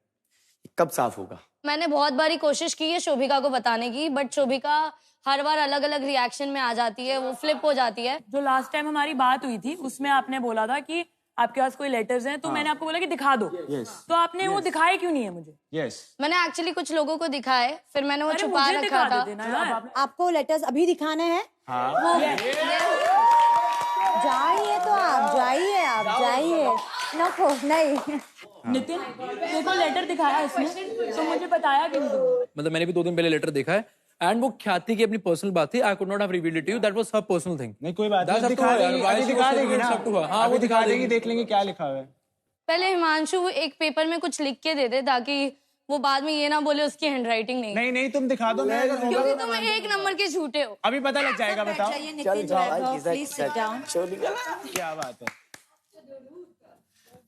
कब साफ होगा. मैंने बहुत बारी कोशिश की है शोभिका को बताने की, बट शोभिका हर बार अलग अलग रिएक्शन में आ जाती है. वो फ्लिप हो जाती है. जो लास्ट टाइम हमारी बात हुई थी उसमें आपने बोला था कि आपके पास कोई लेटर्स हैं, तो मैंने आपको बोला कि दिखा दो. तो आपने वो दिखाए क्यों नहीं है मुझे? मैंने एक्चुअली कुछ लोगों को दिखाए, फिर मैंने वो अरे छुपा मुझे रखा दिखा था. देते ना यार. आपको लेटर्स अभी दिखाने हैं? जाइए तो आप जाइए. नको नहीं. नितिन देखो लेटर दिखाया इसने, तो मुझे बताया कि नहीं. मतलब मैंने भी 2 दिन पहले लेटर देखा है. एंड वो ख्याति की अपनी पर्सनल बात थी. I could not have revealed it to you. That was her personal thing. नहीं कोई बात नहीं, दिखा देगी ना. हाँ वो दिखा देगी, देख लेंगे क्या लिखा हुआ है. पहले हिमांशु एक पेपर में कुछ लिख के दे दे ताकि वो बाद में ये ना बोले उसकी हैंडराइटिंग नहीं. नहीं नहीं तुम दिखा दो, मैं क्योंकि तुम एक नंबर के झूठे हो. अभी पता लग जाएगा. बताओ क्या बात है.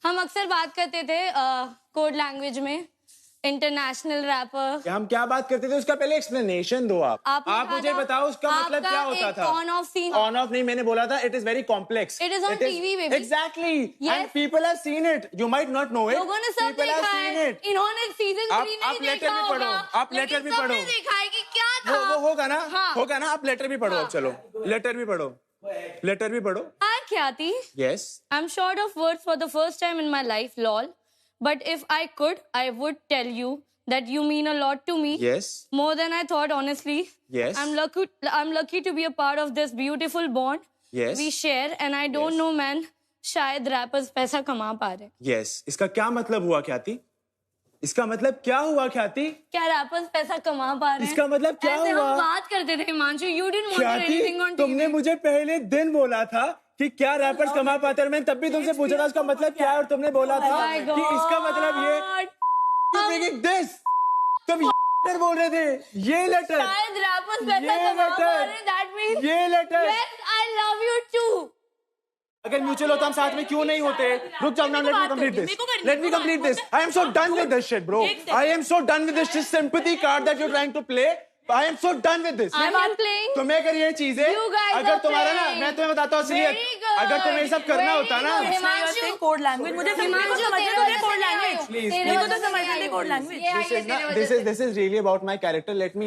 हम अक्सर बात करते थे कोड लैंग्वेज में, इंटरनेशनल रैपर. हम क्या बात करते थे उसका पहले एक्सप्लेनेशन दो. आप मुझे बताओ उसका मतलब क्या होता था. On off scene. On off नहीं, मैंने बोला था it is very complex. It is on TV baby. Exactly. And people have seen it. You might not know it. लोगों ने सब देखा है. इन्होंने सीजन 3 नहीं देखा होगा. आप लेटर भी पढ़ो. देखा है कि क्या था. वो होगा ना. होगा ना. आप लेटर भी पढ़ो. अब चलो लेटर भी पढ़ो. लेटर भी पढ़ो. Hi Khyati. Yes. I'm short of words for the first time in my life, lol. But if I could, I would tell you that you mean a lot to me. Yes. More than I thought, honestly. Yes. I'm lucky to be a part of this beautiful bond. Yes. We share, and I don't know, man. शायद rappers पैसा कमा पा रहे. Yes. इसका क्या मतलब हुआ ख्याति? इसका मतलब क्या हुआ ख्याति? क्या rappers पैसा कमा पा रहे हैं? इसका मतलब क्या हुआ? ऐसे हम बात करते थे Himanshu. You didn't want anything on TV. तुमने मुझे पहले दिन बोला था कि क्या रैपर्स कमा पाते हैं. मैंने तब भी तुमसे पूछा था उसका मतलब क्या है और तुमने बोला था कि इसका मतलब ये दिस. तुम लेटर बोल रहे थे. ये लेटर. शायद रैपर्स पैसा कमा पा रहे हैं. That means ये letter. Yes, I love you too. अगर म्यूचुअल होता हम साथ में क्यों नहीं होते. रुक जाओ ना. Let me complete this. Let me complete this. I am so done with this shit bro. I am so done with this sympathy card that you are trying to play. I am so done with this. I'm not playing. तुम्हें अगर ये चीजें अगर तुम्हारा ना, मैं तुम्हें बताता हूँ असलियत. अगर तुम्हें ये सब करना होता ना. कोड लैंग्वेज मुझे कोड लैंग्वेज. मेरे को तो समझना है code language. This is really about my character. Let me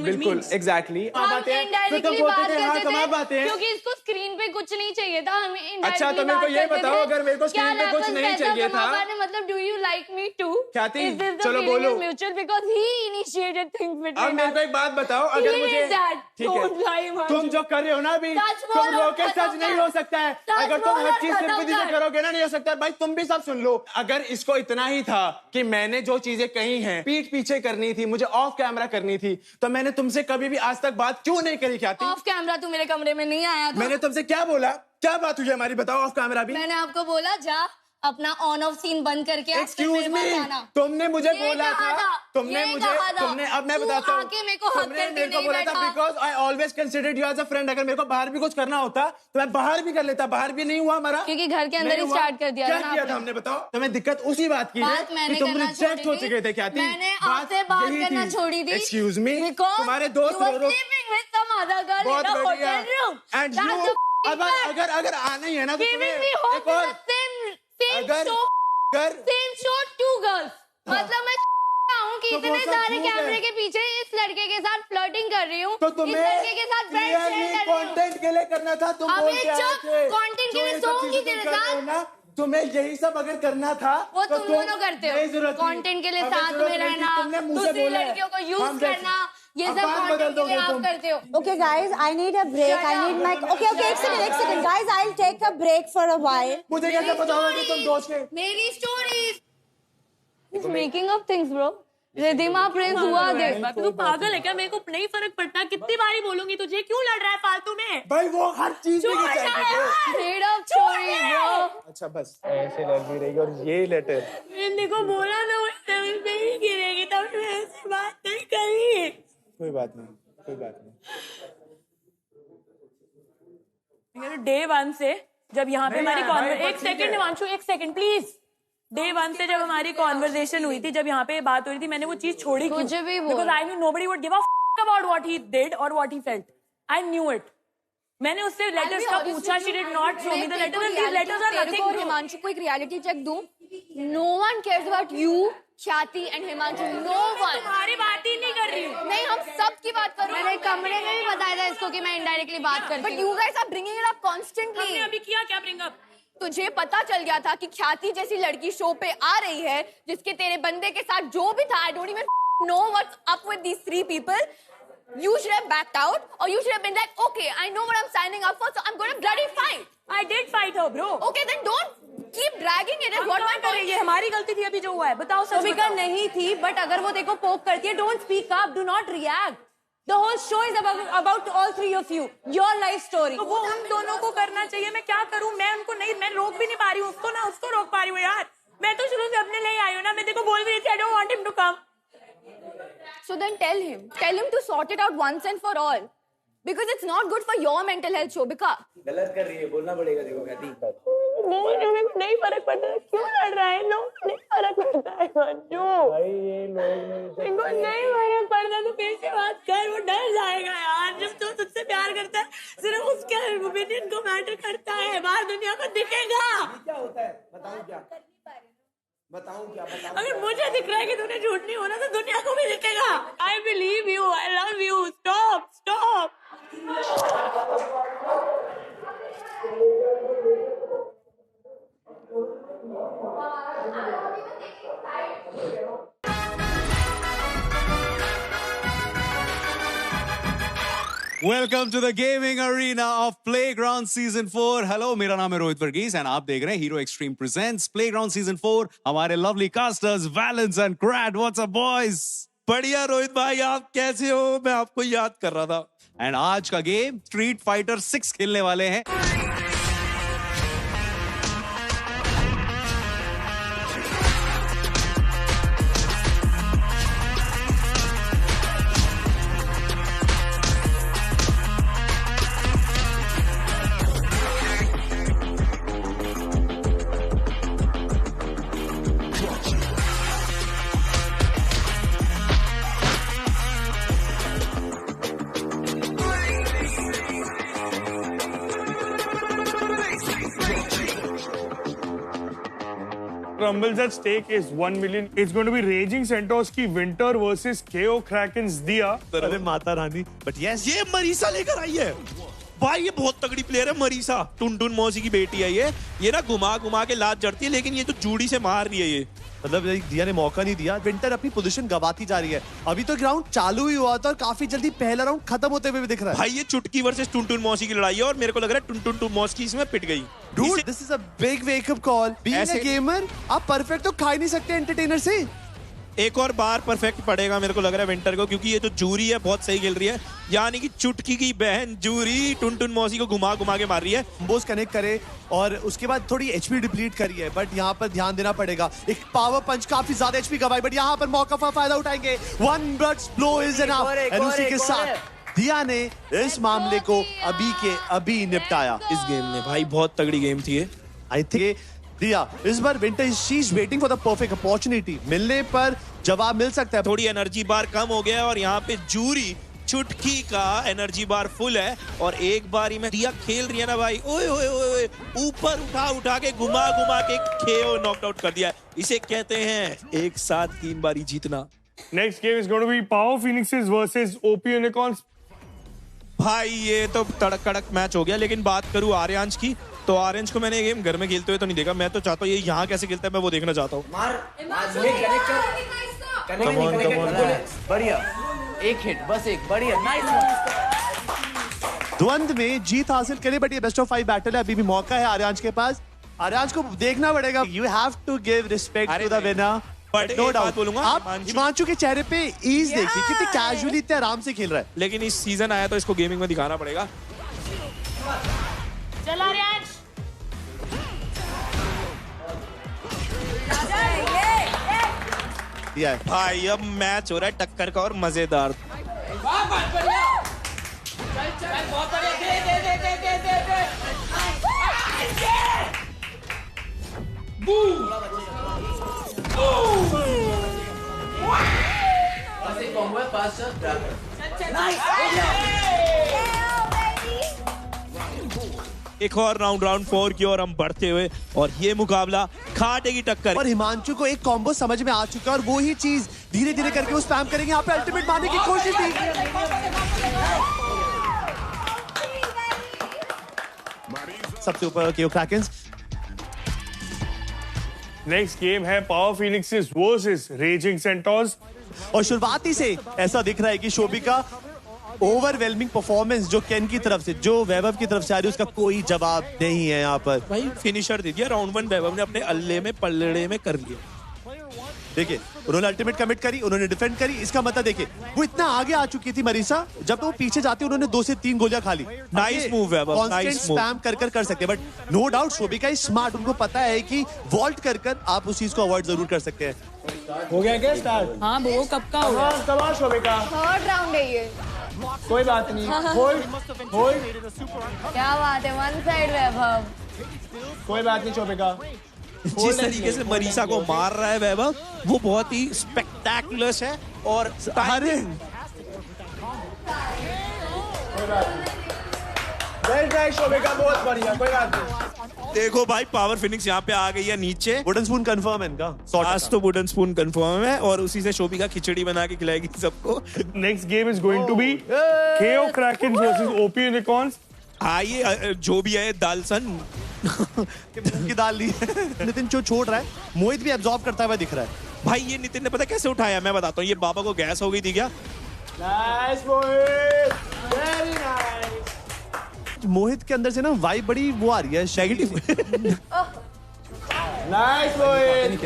बिल्कुल एग्जैक्टली. क्योंकि इसको स्क्रीन पे कुछ नहीं चाहिए था. हमें अच्छा तो मेरे को ये बताओ अगर मेरे को स्क्रीन पे कुछ नहीं चाहिए था. मतलब do you like me to. Khyati चलो बोलो. Mutual because he initiated things between. अब मेरे को एक बात बताओ. अगर मुझे ठीक है तुम जो कर रहे हो ना अभी, तुम रोके सच नहीं हो सकता है. अगर तुम हर चीज सिंपैथी से करोगे ना नहीं हो सकता. भाई तुम भी सब सुन लो. अगर इसको इतना ही था कि मैंने जो चीजें कही हैं पीठ पीछे करनी थी, मुझे ऑफ कैमरा करनी थी, तो मैंने तुमसे कभी भी आज तक बात क्यों नहीं करी ख्याति? ऑफ कैमरा तू मेरे कमरे में नहीं आया था. मैंने तुमसे क्या बोला? क्या बात हुई हमारी बताओ ऑफ कैमरा भी. मैंने आपको बोला जा अपना ऑन ऑफ सीन बंद करके. Excuse me. तुमने मुझे बोला था. तुमने अब मैं बताता हूँ. तुमने मेरे को बोला था because I always considered you as a friend. अगर मेरे को बाहर भी कुछ करना होता तो मैं बाहर भी कर लेता. बाहर भी नहीं हुआ हमारा क्योंकि घर के अंदर ही स्टार्ट कर दिया. क्या किया था हमने बताओ. तुम्हें दिक्कत उसी बात की है कि तुम रिजेक्ट हो चुके थे. क्या थी मैंने आपसे बात करना छोड़ी थी. Excuse me. तुम्हारे दोस्त बहुत बढ़िया. एंड यू अगर आना ही है ना तो एक और सेम शो टू गर्ल्स. मतलब मैं हूँ कि इतने सारे कैमरे के पीछे इस लड़के के साथ फ्लर्टिंग कर रही हूँ. तो तुम्हें इस लड़के के साथ कंटेंट के लिए करना था. तुम कंटेंट के लिए सोऊंगी तेरे साथ. तुम्हें यही सब अगर करना था वो तुम दोनों करते हो. कंटेंट के लिए साथ में रहना, दूसरी लड़कियों को यूज करना, ये सब कंटेंट के लिए आप करते हो. Okay guys, I need a break. I need my. Okay, एक second. Guys, I'll take a break for a while. मुझे कैसे पता होगा कि तुम दोस्त के. मेरी story. He's making up things, bro. Ridhima Prince हुआ दे. तू पागल है क्या? मेरे को नहीं फर्क पड़ता. कितनी बारी बोलूंगी तुझे. क्यों लड़ रहा है फालतू में? भाई वो हर चीज में अच्छा बस ऐसे लड़ भी रही. और ये लेटर मैंने को बोला ना नहीं गिरेगी तब ऐसी बात नहीं करी. कोई बात नहीं. डे 1 से जब यहाँ पे हमारी एक सेकंड हिमांशु, एक सेकंड प्लीज. डे 1 से जब हमारी कॉन्वर्सेशन हुई थी, जब यहाँ पे बात हो रही थी, मैंने वो चीज छोड़ी because I knew nobody would give a fuck about what he did और what he felt. I knew it. मैंने उससे लेटर्स का पूछा. She did not show me the letters. These letters are nothing. Himanshu को एक रियलिटी चेक दूं. No one cares about you, Khyati and Himanshu. No one. तुम्हारी बात ही नहीं कर रही हूँ. नहीं, हम सब की बात कर रहे हैं. मैंने कमरे में भी बताया था इसको कि मैं इनडायरेक्टली बात करती हूँ. But you guys are bringing it up constantly. हमने अभी किया क्या ब्रिंग अप? तुझे पता चल गया था कि ख्याति जैसी लड़की शो पे आ रही है जिसके तेरे बंदे के साथ जो भी था. I don't even know what's up with these 3 people. You should have backed out, or you should have been like, okay, I know what I'm signing up for, so I'm going to bloody fight. I did fight her, bro. Okay, then don't keep dragging it is what my point ये हमारी गलती थी अभी जो हुआ है, बताओ सच शोभिका नहीं थी, बट अगर वो देखो पोक करती है, don't speak up, do not react. The whole show is about all three of you, your life story. तो वो उन दोनों को करना चाहिए, मैं क्या करूं? मैं उनको नहीं, मैं रोक भी नहीं पा रही हूँ उसको, ना उसको रोक पा रही हूँ यार. मैं तो शुरू से अपने लिए आई हूँ ना, मैं देखो बोल भी रही थी I don't want him to come. So then tell him to sort it out once and for all. Because it's not good for your mental health, Shobhika. गलत कर रही है, बोलना पड़ेगा देखो कहती. बोल रही हूँ, नहीं फर्क पड़ता, क्यों लड़ रहा है? नहीं फर्क पड़ता है मंजू. भाई ये लोग इनको नहीं फर्क पड़ता तो फिर से बात कर, वो डर जाएगा यार. जब तू तुझसे प्यार करता है, सिर्फ उसके ओपिनियन को मैटर करता है, बाहर दुनिया को दिखेगा. क्या होता है? बताऊं क्या? अगर मुझे दिख रहा है कि तूने झूठ नहीं होना तो दुनिया को भी दिखेगा. I believe you, I love you. Stop. Welcome to the gaming arena of playground season 4. Hello, मेरा नाम है रोहित वर्गीस एंड आप देख रहे हैं hero extreme presents playground season 4. हमारे lovely casters valence and CRED. What's up boys? बढ़िया रोहित भाई, आप कैसे हो? मैं आपको याद कर रहा था. एंड आज का गेम स्ट्रीट फाइटर 6 खेलने वाले हैं. Rumbles at stake is 1 million. It's going to be Raging Centaurs की Winter versus KO Krakens दिया. अरे माता रानी. But yes, ये मरीसा लेकर आई है. भाई ये बहुत तगड़ी प्लेयर है मरीसा. टुनटुन मौसी की बेटी है ये ना घुमा के लात जड़ती है, लेकिन ये तो जूड़ी से मार रही है ये. मतलब दिया ने मौका नहीं दिया. विंटर अपनी पोजीशन गवाती जा रही है. अभी तो ग्राउंड चालू ही हुआ था और काफी जल्दी पहला राउंड खत्म होते हुए भी दिख रहा है. भाई ये चुटकी वर्सेस टुनटुन मौसी की लड़ाई है और मेरे को लग रहा है टुनटुन मौसी इसमें पिट गई. Dude, this is a big wake-up call. Being a gamer, आप परफेक्ट तो खा ही नहीं सकते एंटरटेनर से. एक और बार परफेक्ट पड़ेगा मेरे को लग रहा है विंटर को, क्योंकि ये जो जूरी है बहुत सही खेल रही है. यानी कि चुटकी की बहन जूरी टुनटुन मौसी को घुमा के मार रही है. बोस कनेक्ट करे और उसके बाद थोड़ी एचपी डिप्लीट करी है, बट यहाँ पर ध्यान देना पड़ेगा. एक पावर पंच काफी ज्यादा एचपी गवाई, बट यहाँ पर मौका का फायदा उठाएंगे. One blood blow is enough and उसी के साथ दिया ने इस मामले को अभी निपटाया. इस गेम में भाई बहुत तगड़ी गेम थी ये. आई थिंक दिया इस बार winter she is waiting for the perfect opportunity. मिलने पर जवाब मिल सकता है. थोड़ी एनर्जी बार कम हो गया और यहाँ पे जूरी चुटकी का एनर्जी बार फुल है और एक बारी में दिया खेल रही है ना भाई. ओए ऊपर उठा के घुमा के KO नॉकआउट आउट कर दिया. इसे कहते हैं एक साथ 3 बारी जीतना. Next game is going to be Power Phoenixes versus OP Unicorns. भाई ये तो तड़क कड़क मैच हो गया. लेकिन बात करूं आर्यांश की, तो आर्यांश को मैंने ये गेम घर में खेलते हुए तो नहीं देखा. मैं तो चाहता हूँ ये यहाँ कैसे खेलता है मैं वो देखना चाहता हूँ. बढ़िया, एक हिट बस, एक बढ़िया नाइस. द्वंद में जीत हासिल करे, बट ये बेस्ट ऑफ 5 बैटल है. अभी भी मौका है आर्यांश के पास. आर्यांश को देखना पड़ेगा. You have to give respect to the winner. But no doubt बोलूंगा, आप हिमांशु के चेहरे पे ईज देखिए कितनी कैजुअली इतने आराम से खेल रहा है. लेकिन इस सीजन आया तो इसको गेमिंग में दिखाना पड़ेगा. चल आर्यांश. भाई अब मैच हो रहा है टक्कर का और मजेदार. एक और राउंड 4 की ओर हम बढ़ते हुए और ये मुकाबला खाटेगी टक्कर. और हिमांशु को एक कॉम्बो समझ में आ चुका है और वो ही चीज धीरे धीरे करके वो स्पैम करेंगे. यहाँ पे अल्टीमेट मारने की कोशिश थी. सबसे ऊपर KO Krakens. Next game है Power Phoenixes versus Raging Centaurs. और शुरुआती से ऐसा दिख रहा है कि शोभिका ओवरवेलमिंग परफॉर्मेंस जो केन की तरफ से, जो वैभव की तरफ से आ रही है, उसका कोई जवाब नहीं है यहाँ पर। भाई फिनिशर दे दिया राउंड 1, वैभव ने अपने अल्ले में पल्लड़े में कर लिया। देखिए उन्होंने अल्टीमेट कमिट करी, उन्होंने डिफेंड करी, इसका मतलब देखिए वो इतना आगे आ चुकी थी मरीसा, जब वो पीछे जाती उन्होंने 2 से 3 गोलियां खा ली। नाइस मूव है, कांस्टेंट स्पैम कर सकते हैं, but no doubt Shobhika is smart, उनको पता है कि वॉल्ट कर आप उस चीज को अवॉइड जरूर कर सकते हैं। हो गया क्या स्टार्ट? हाँ वो कब का होगा? कमाल शोभिका, थर्ड राउंड है ये। कोई बात नहीं, होल्ड क्या बात है, वन साइड वैभव। कोई बात नहीं शोभिका। जिस तरीके से मरीसा को मार रहा है वैभव, वो बहुत ही स्पेक्टेकुलर है। और शोभिका बहुत बढ़िया, कोई बात नहीं। देखो भाई पावर फिनिक्स यहाँ पे आ गई है नीचे। वुडन स्पून कंफर्म है इनका, आज तो वुडन स्पून कंफर्म है और उसी से शोभिका खिचड़ी बना के खिलाएगी सबको। Next game is going to be KO Krakens versus OP Unicorns। आइए जो भी है दालसन की दाल ली नितिन जो छोड़ रहा है, मोहित भी एब्जॉर्ब करता हुआ दिख रहा है। भाई ये नितिन ने पता कैसे उठाया, मैं बताता हूँ। ये बाबा को गैस हो गई थी क्या? Nice Mohit, very nice. मोहित के अंदर से ना वाइब बड़ी वो आ रही है, negative. Nice Mohit,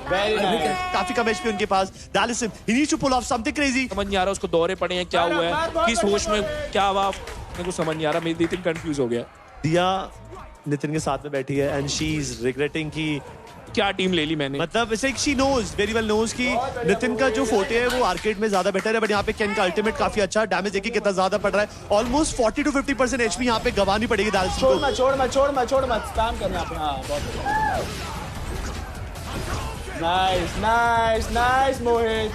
very nice. काफी कम एचपी उनके पास। Dalison he needs to pull off something crazy. समझ नहीं आ रहा उसको दौरे पड़े हैं, क्या हुआ है, किस होश में क्या हुआ, मेरे को समझ नहीं आ रहा। मेरी नितिन कंफ्यूज हो गया। दिया नितिन के साथ में बैठी है एंड शी इज रिग्रेटिंग कि क्या टीम ले ली मैंने। मतलब इसे she knows very well knows कि नितिन का जो फोटे है वो आर्केड में ज्यादा बेटर है, बट यहाँ पे केन का अल्टीमेट काफी अच्छा। डैमेज देखिए कितना ज्यादा पड़ रहा है, ऑलमोस्ट 40 to 50% एचपी यहाँ पे गंवानी पड़ेगी दालसन को। छोड़ मत काम करना अपना। हाँ बहुत nice Mohit.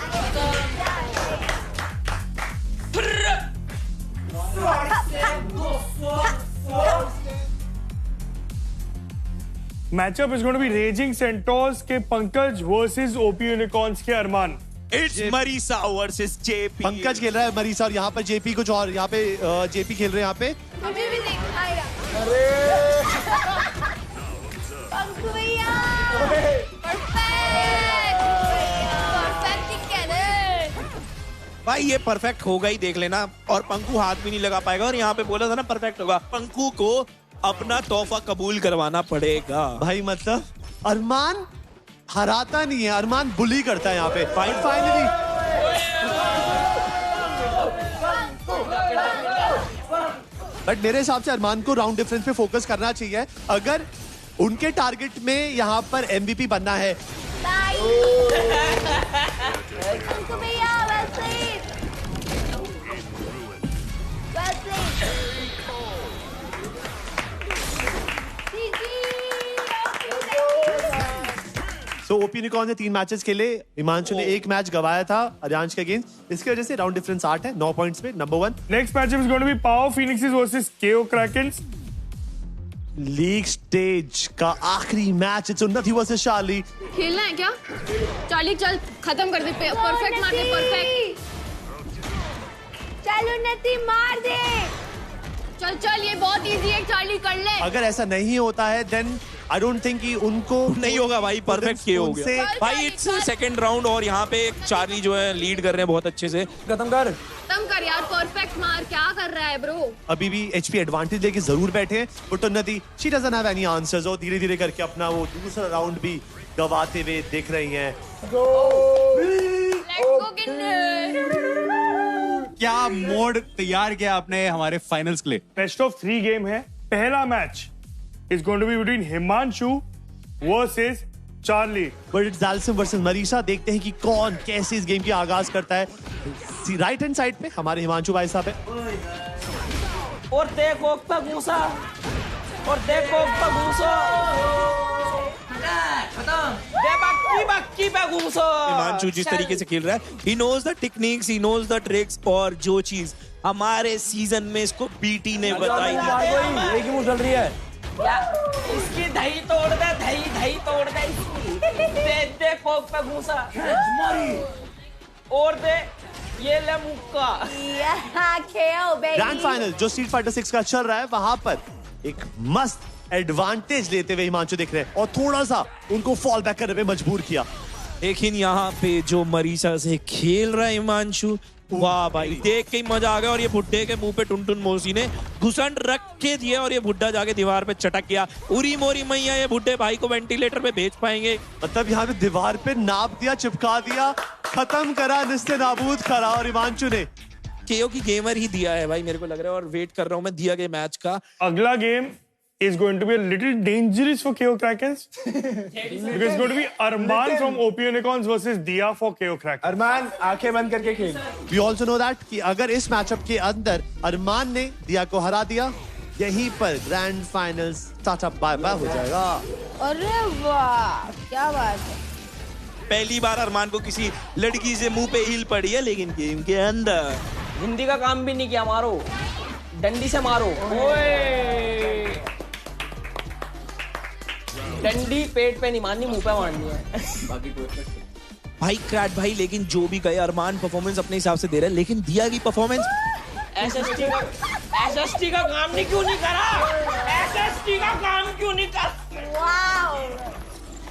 Matchup is going to be raging centaurs के पंकज वर्सेस OP Unicorns के Armaan. It's Marisa versus JP. Pankaj खेल रहा है मरीसा और यहाँ पर जेपी कुछ और, यहाँ पे जेपी खेल रहे हैं यहाँ पे। मुझे भी दिखाएगा। पंकु भैया भाई ये परफेक्ट होगा ही, देख लेना। और पंकु हाथ भी नहीं लगा पाएगा, और यहाँ पे बोला था ना परफेक्ट होगा। पंकु को अपना तोहफा कबूल करवाना पड़ेगा। भाई मतलब अरमान हराता नहीं है, अरमान बुली करता है यहाँ पे। फाइनली बट मेरे हिसाब से अरमान को राउंड डिफरेंस पे फोकस करना चाहिए अगर उनके टारगेट में यहाँ पर MVP बनना है। सो OP Unicorns ने 3 मैचेस खेले, हिमांशु ने 1 मैच गवाया था अर्यांश के अगेंस्ट, इसकी वजह से राउंड डिफरेंस 8 है 9 पॉइंट्स पे number 1। Next match is going to be power phoenixes versus KO Krakens। League stage का आखिरी match, it's Unnati versus Charlie. खेलना है क्या? चार्ली चल खत्म कर दे, परफेक्ट मार दे, परफेक्ट। चल उन्नति मार दे, चल ये बहुत इजी है, चार्ली कर ले। अगर ऐसा नहीं होता है देन आई डोंट थिंक कि उनको नहीं होगा भाई, परफेक्ट KO हो गया भाई। इट्स सेकंड राउंड और यहाँ पे चार्ली जो है लीड कर रहे हैं बहुत अच्छे से। खत्म कर यार, परफेक्ट मार, क्या कर रहा है ब्रो? अभी भी HP एडवांटेज लेके जरूर बैठे हैं, बट उन्नति she doesn't have any answers और धीरे धीरे करके अपना वो दूसरा राउंड भी गवाते हुए दिख रही हैं। क्या मोड तैयार किया आपने हमारे फाइनल्स के लिए? बेस्ट ऑफ 3 गेम है। पहला match is going to be between Himanshu versus Charlie. But it's Dalson versus Marisa. देखते हैं कि कौन कैसे इस गेम की आगाज करता है। राइट हैंड साइड पे हमारे हिमांशु भाई साहब है, और देखो घूसा, और देखो घूसो, हिमांशु जिस तरीके से खेल रहा है, he knows the techniques, he knows the tricks, और जो चीज हमारे सीजन में इसको BT ने बताई थी। एक ही मुंह चल रही है। इसकी दही तोड़ दे, दही तोड़ दे इसकी। दे कोक पे घूसा और दे ये ले मुक्का। ग्रैंड फाइनल जो स्ट्रीट फाइटर 6 का चल रहा है, वहां पर एक मस्त एडवांटेज लेते हुए हिमांशु दिख रहे हैं और थोड़ा सा उनको फॉल बैक करने पे मजबूर किया। लेकिन यहाँ पे जो मरीसा से खेल रहा है हिमांशु, वाह भाई, देख के ही मजा आ गया। और ये बुड्ढे के मुंह पे टुनटुन मौसी ने घुसंड रख के दिया और ये बुड्ढा जाके दीवार पे चटक गया। उरी मोरी मैया, ये बुड्ढे भाई को वेंटिलेटर पे भेज पाएंगे? मतलब यहाँ पे दीवार पे नाप दिया, चिपका दिया, खत्म करा, निस्ते नाबूद करा। और हिमांशु ने केओ की गेमर ही दिया है भाई, मेरे को लग रहा है। और वेट कर रहा हूँ मैं दिया के मैच का। अगला game is going to be a little dangerous for KO Krakens because it's going to be Arman from OP Unicorns versus Dia for KO Krakens. अरमान आंखें बंद करके खेल। We also know that कि अगर इस मैचअप के अंदर अरमान ने दिया को हरा दिया, यहीं पर grand finals tata bye bye हो जाएगा। अरे वाह, क्या बात है। पहली बार अरमान को किसी लड़की से मुंह पे हील पड़ी है, लेकिन गेम के अंदर हिंदी का काम भी नहीं किया। मारो, डंडी से मारो। ओए, डंडी पेट पे नहीं मारनी, मुंह पे मारनी है। भाई क्रैट भाई, लेकिन जो भी कहे अरमान परफॉर्मेंस अपने हिसाब से दे रहा है, लेकिन दिया की परफॉर्मेंस एसएसटी का काम नहीं क्यों नहीं करा? एसएसटी का काम क्यों नहीं कर? Wow,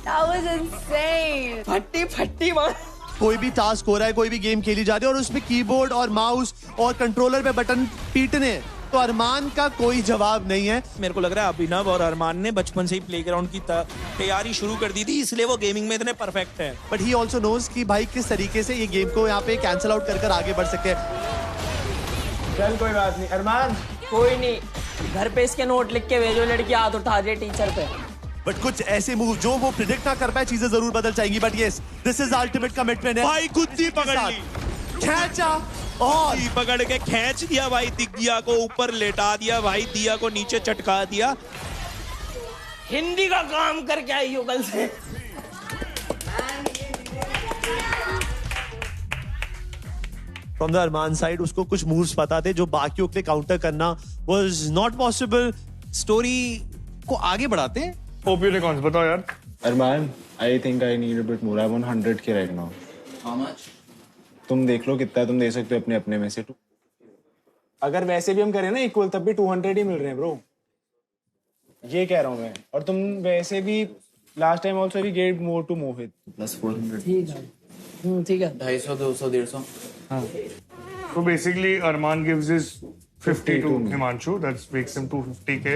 that was insane. फट्टी फट्टी मार। कोई भी टास्क हो रहा है, कोई भी गेम खेली जा रही है और उसमें कीबोर्ड और माउस और कंट्रोलर पे बटन पीटने, तो अरमान का कोई जवाब नहीं है। मेरे को लग रहा है अभिनव और अरमान ने बचपन से ही प्लेग्राउंड की तैयारी शुरू कर दी थी, इसलिए वो गेमिंग में इतने परफेक्ट है। बट ही ऑल्सो नोज कि भाई किस तरीके से ये गेम को यहाँ पे कैंसिल आउट कर आगे बढ़ सकते हैं। चल कोई बात नहीं अरमान, कोई नहीं, घर पे इसके नोट लिख के भेजो, लड़की हाथ उठा दे टीचर पे। बट कुछ ऐसे मूव जो वो प्रिडिक्ट ना कर पाए, चीजें जरूर बदल जाएंगी। But yes, this is ultimate commitment है। भाई गुद्दी पकड़ ली, खींचा और पकड़ के खींच दिया भाई, दिया को ऊपर लेटा दिया भाई, दिया को नीचे चटका दिया। हिंदी का काम करके आई हो कल से। फ्रॉम द अरमान साइड उसको कुछ मूव्स पता थे जो बाकियों के काउंटर करना वाज नॉट पॉसिबल। स्टोरी को आगे बढ़ाते हैं। OP Unicorns, बताओ यार। अरमान, I think I need a bit more. I want 100K right now. How much? तुम देख लो कितना तुम दे सकते हो अपने में से। अगर वैसे भी हम करें ना इक्वल, तब भी 200 ही मिल रहे हैं ब्रो। ये कह रहा हूँ मैं। और तुम वैसे भी last time also we gave more to Mohit plus 400। ठीक है, ठीक है। 250, 200, 150। हाँ। So basically Arman gives his 50 to Himanshu. That makes him 250K.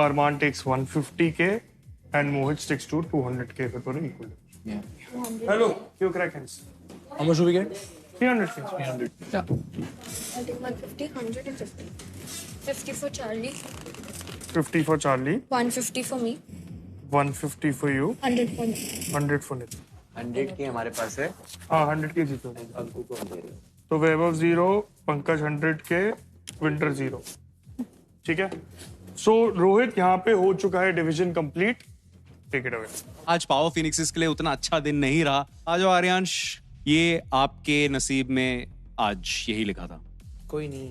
Arman takes 150K and Mohit sticks to 200K for equal. Yeah. Hello, KO Krakens. How much do we get? 300K. 300. Yeah. I'll take 150, 100 and 50. 50 for Charlie. 50 for Charlie. 150 for me. 150 for you. 100 for me. 100 for Nitin. 100K हमारे पास है। हाँ, 100K जीतो। तो वैभव 0, पंकज 100K, विंटर 0। ठीक है। सो रोहित, यहाँ पे हो चुका है division complete. Take it away. आज पावर फिनिक्सेस के लिए उतना अच्छा दिन नहीं रहा। आज आर्यांश, ये आपके नसीब में आज यही लिखा था। कोई नहीं।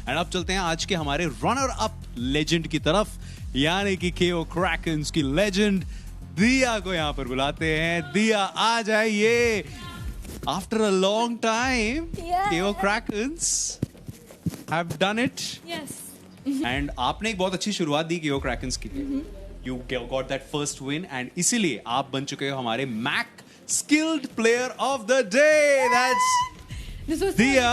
एंड अब चलते हैं आज के हमारे रनर अप लेजेंड की तरफ, यानी कि KO Krakens की लेजेंड दिया को यहाँ पर बुलाते हैं। दिया आ जाइए। After a long time KO Krakens have done it. Yes. And आपने एक बहुत अच्छी शुरुआत दी KO Krakens की। You got that first win and इसीलिए आप बन चुके हो हमारे mac skilled player of the day. That's Dia,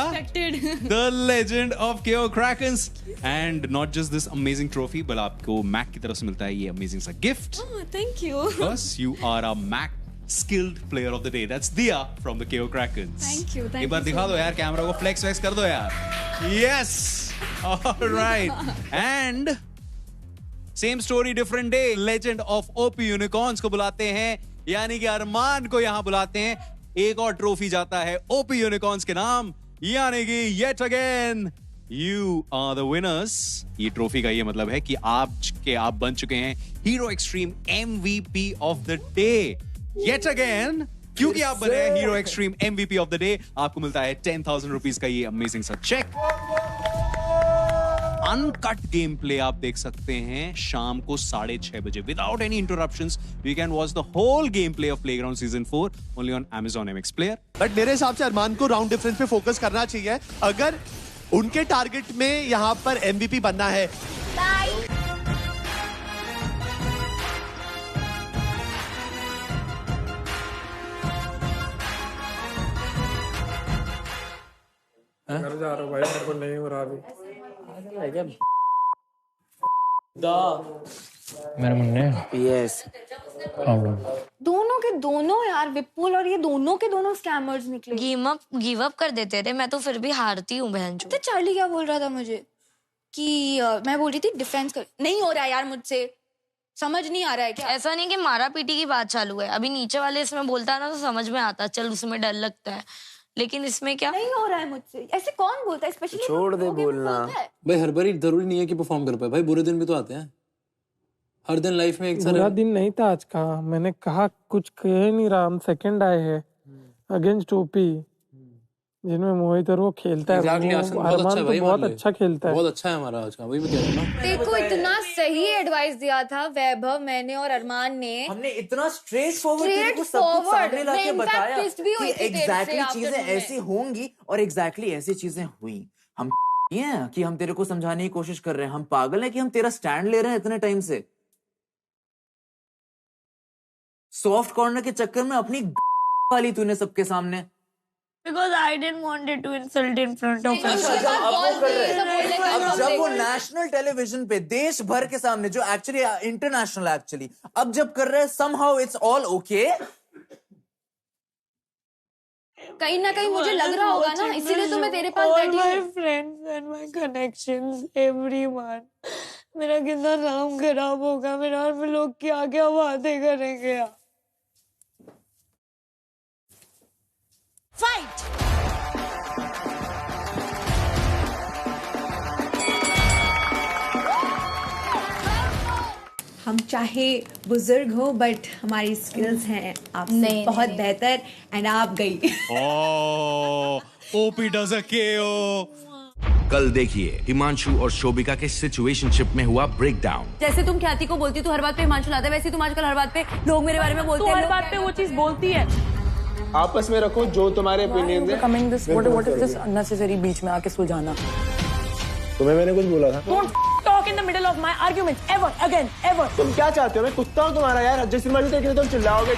the legend of KO Krakens, and not just this amazing trophy, but आपको मैक की तरफ से मिलता है ये amazing सा gift. Oh, thank you. Because you are a mac skilled player of the day. That's Dia from the KO Krakens. Thank you. एक बार दिखा दो यार, कैमरा को फ्लेक्स कर दो यार। Yes. All right. And same story, different day. Legend of OP Unicorns को बुलाते हैं, यानी कि अरमान को यहाँ बुलाते हैं। एक और ट्रॉफी जाता है OP Unicorns के नाम, यानी कि yet again you are the winners. ये ट्रॉफी का ये मतलब है कि आप बन चुके हैं hero extreme MVP of the day. Yet again, क्योंकि आप बने हैं hero extreme MVP of the day, आपको मिलता है 10,000 रुपीज का ये अमेजिंग सा चेक। अनकट गेम प्ले आप देख सकते हैं शाम को 6:30 बजे without any interruptions. You can watch the whole game play of playground season 4 only on Amazon MX Player। बट मेरे हिसाब से अरमान को राउंड डिफरेंस पे फोकस करना चाहिए अगर उनके टारगेट में यहाँ पर MVP बनना है। घर जा रहा हूँ भाई, मेरे को नहीं हो रहा अभी। मेरे मुन्ने यस दोनों के दोनों यार, विपुल और ये दोनों के दोनों स्कैमर्स निकले। गिव अप कर देते थे, मैं तो फिर भी हारती हूँ बहन। तो चार्ली क्या बोल रहा था मुझे कि मैं बोल रही थी डिफेंस कर, नहीं हो रहा है यार मुझसे, समझ नहीं आ रहा है क्या? ऐसा नहीं कि मारा पीटी की बात चालू है, अभी नीचे वाले इसमें बोलता है ना तो समझ में आता, चल उसमें डर लगता है, लेकिन इसमें क्या नहीं हो रहा है मुझसे। ऐसे कौन बोलता है? स्पेशली छोड़ दे बोलना भाई, हर बार जरूरी नहीं है कि परफॉर्म कर पाए भाई, बुरे दिन भी तो आते हैं हर दिन लाइफ में। एक बुरा दिन नहीं था आज का, मैंने कहा कुछ कह नहीं रहा। हम सेकंड आए हैं अगेंस्ट ओपी, जिनमें मोहित और वो खेलता है। बहुत अच्छा खेलता है, बहुत अच्छा है हमारा आज का, वही बता रहा हूं। देखो इतना सही एडवाइस दिया था वैभव, मैंने और अरमान ने। हमने इतना स्ट्रेट फॉरवर्ड सब कुछ सामने लाके बताया कि एग्जैक्टली चीजें ऐसी होंगी और एग्जैक्टली ऐसी चीजें हुई। हम हैं कि हम तेरे को समझाने की कोशिश कर रहे हैं, हम पागल हैं कि हम तेरा स्टैंड ले रहे हैं इतने टाइम से। सॉफ्ट कॉर्नर के चक्कर में अपनी वाली तूने सबके सामने। Because I didn't want it to insult in front of us. अब जब वो नेशनल टेलीविजन पे देश भर के सामने, जो एक्चुअली इंटरनेशनल एक्चुअली, अब जब कर रहे हैं somehow it's all okay। कहीं ना कहीं मुझे लग रहा होगा ना, इसीलिए तो मैं तेरे पास बैठी हूँ। My friends and my connections, everyone. मेरा कितना नाम खराब होगा, मेरा और लोग क्या क्या बातें करेंगे। फाइट। हम चाहे बुजुर्ग हो बट हमारी स्किल्स हैं आपसे बहुत बेहतर, एंड आप गई। ओपी डज अ केओ। कल देखिए हिमांशु और शोभिका के सिचुएशनशिप में हुआ ब्रेकडाउन। जैसे तुम ख्याति को बोलती, तू हर बात पे हिमांशु लाता है, वैसे तुम आजकल हर बात पे लोग मेरे बारे में बोलते हैं। हर बात पे वो चीज बोलती है। आपस में रखो जो तुम्हारे ओपिनियन है। Coming this what is this unnecessary बीच में आके सुलझाना। तुम्हें मैंने कुछ बोला था? Don't talk in the middle of my arguments ever again ever. तुम क्या चाहते हो? मैं कुत्ता हूं तुम्हारा यार, जिस मर्जी तरीके से तुम चिल्लाओगे।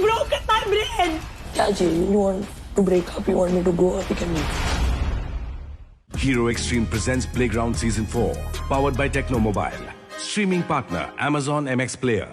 Broken my brain. क्या चाहिए? You want to break up, you want me to go, we can meet. Hero Extreme presents Playground Season 4, powered by Techno Mobile. Streaming partner Amazon MX Player.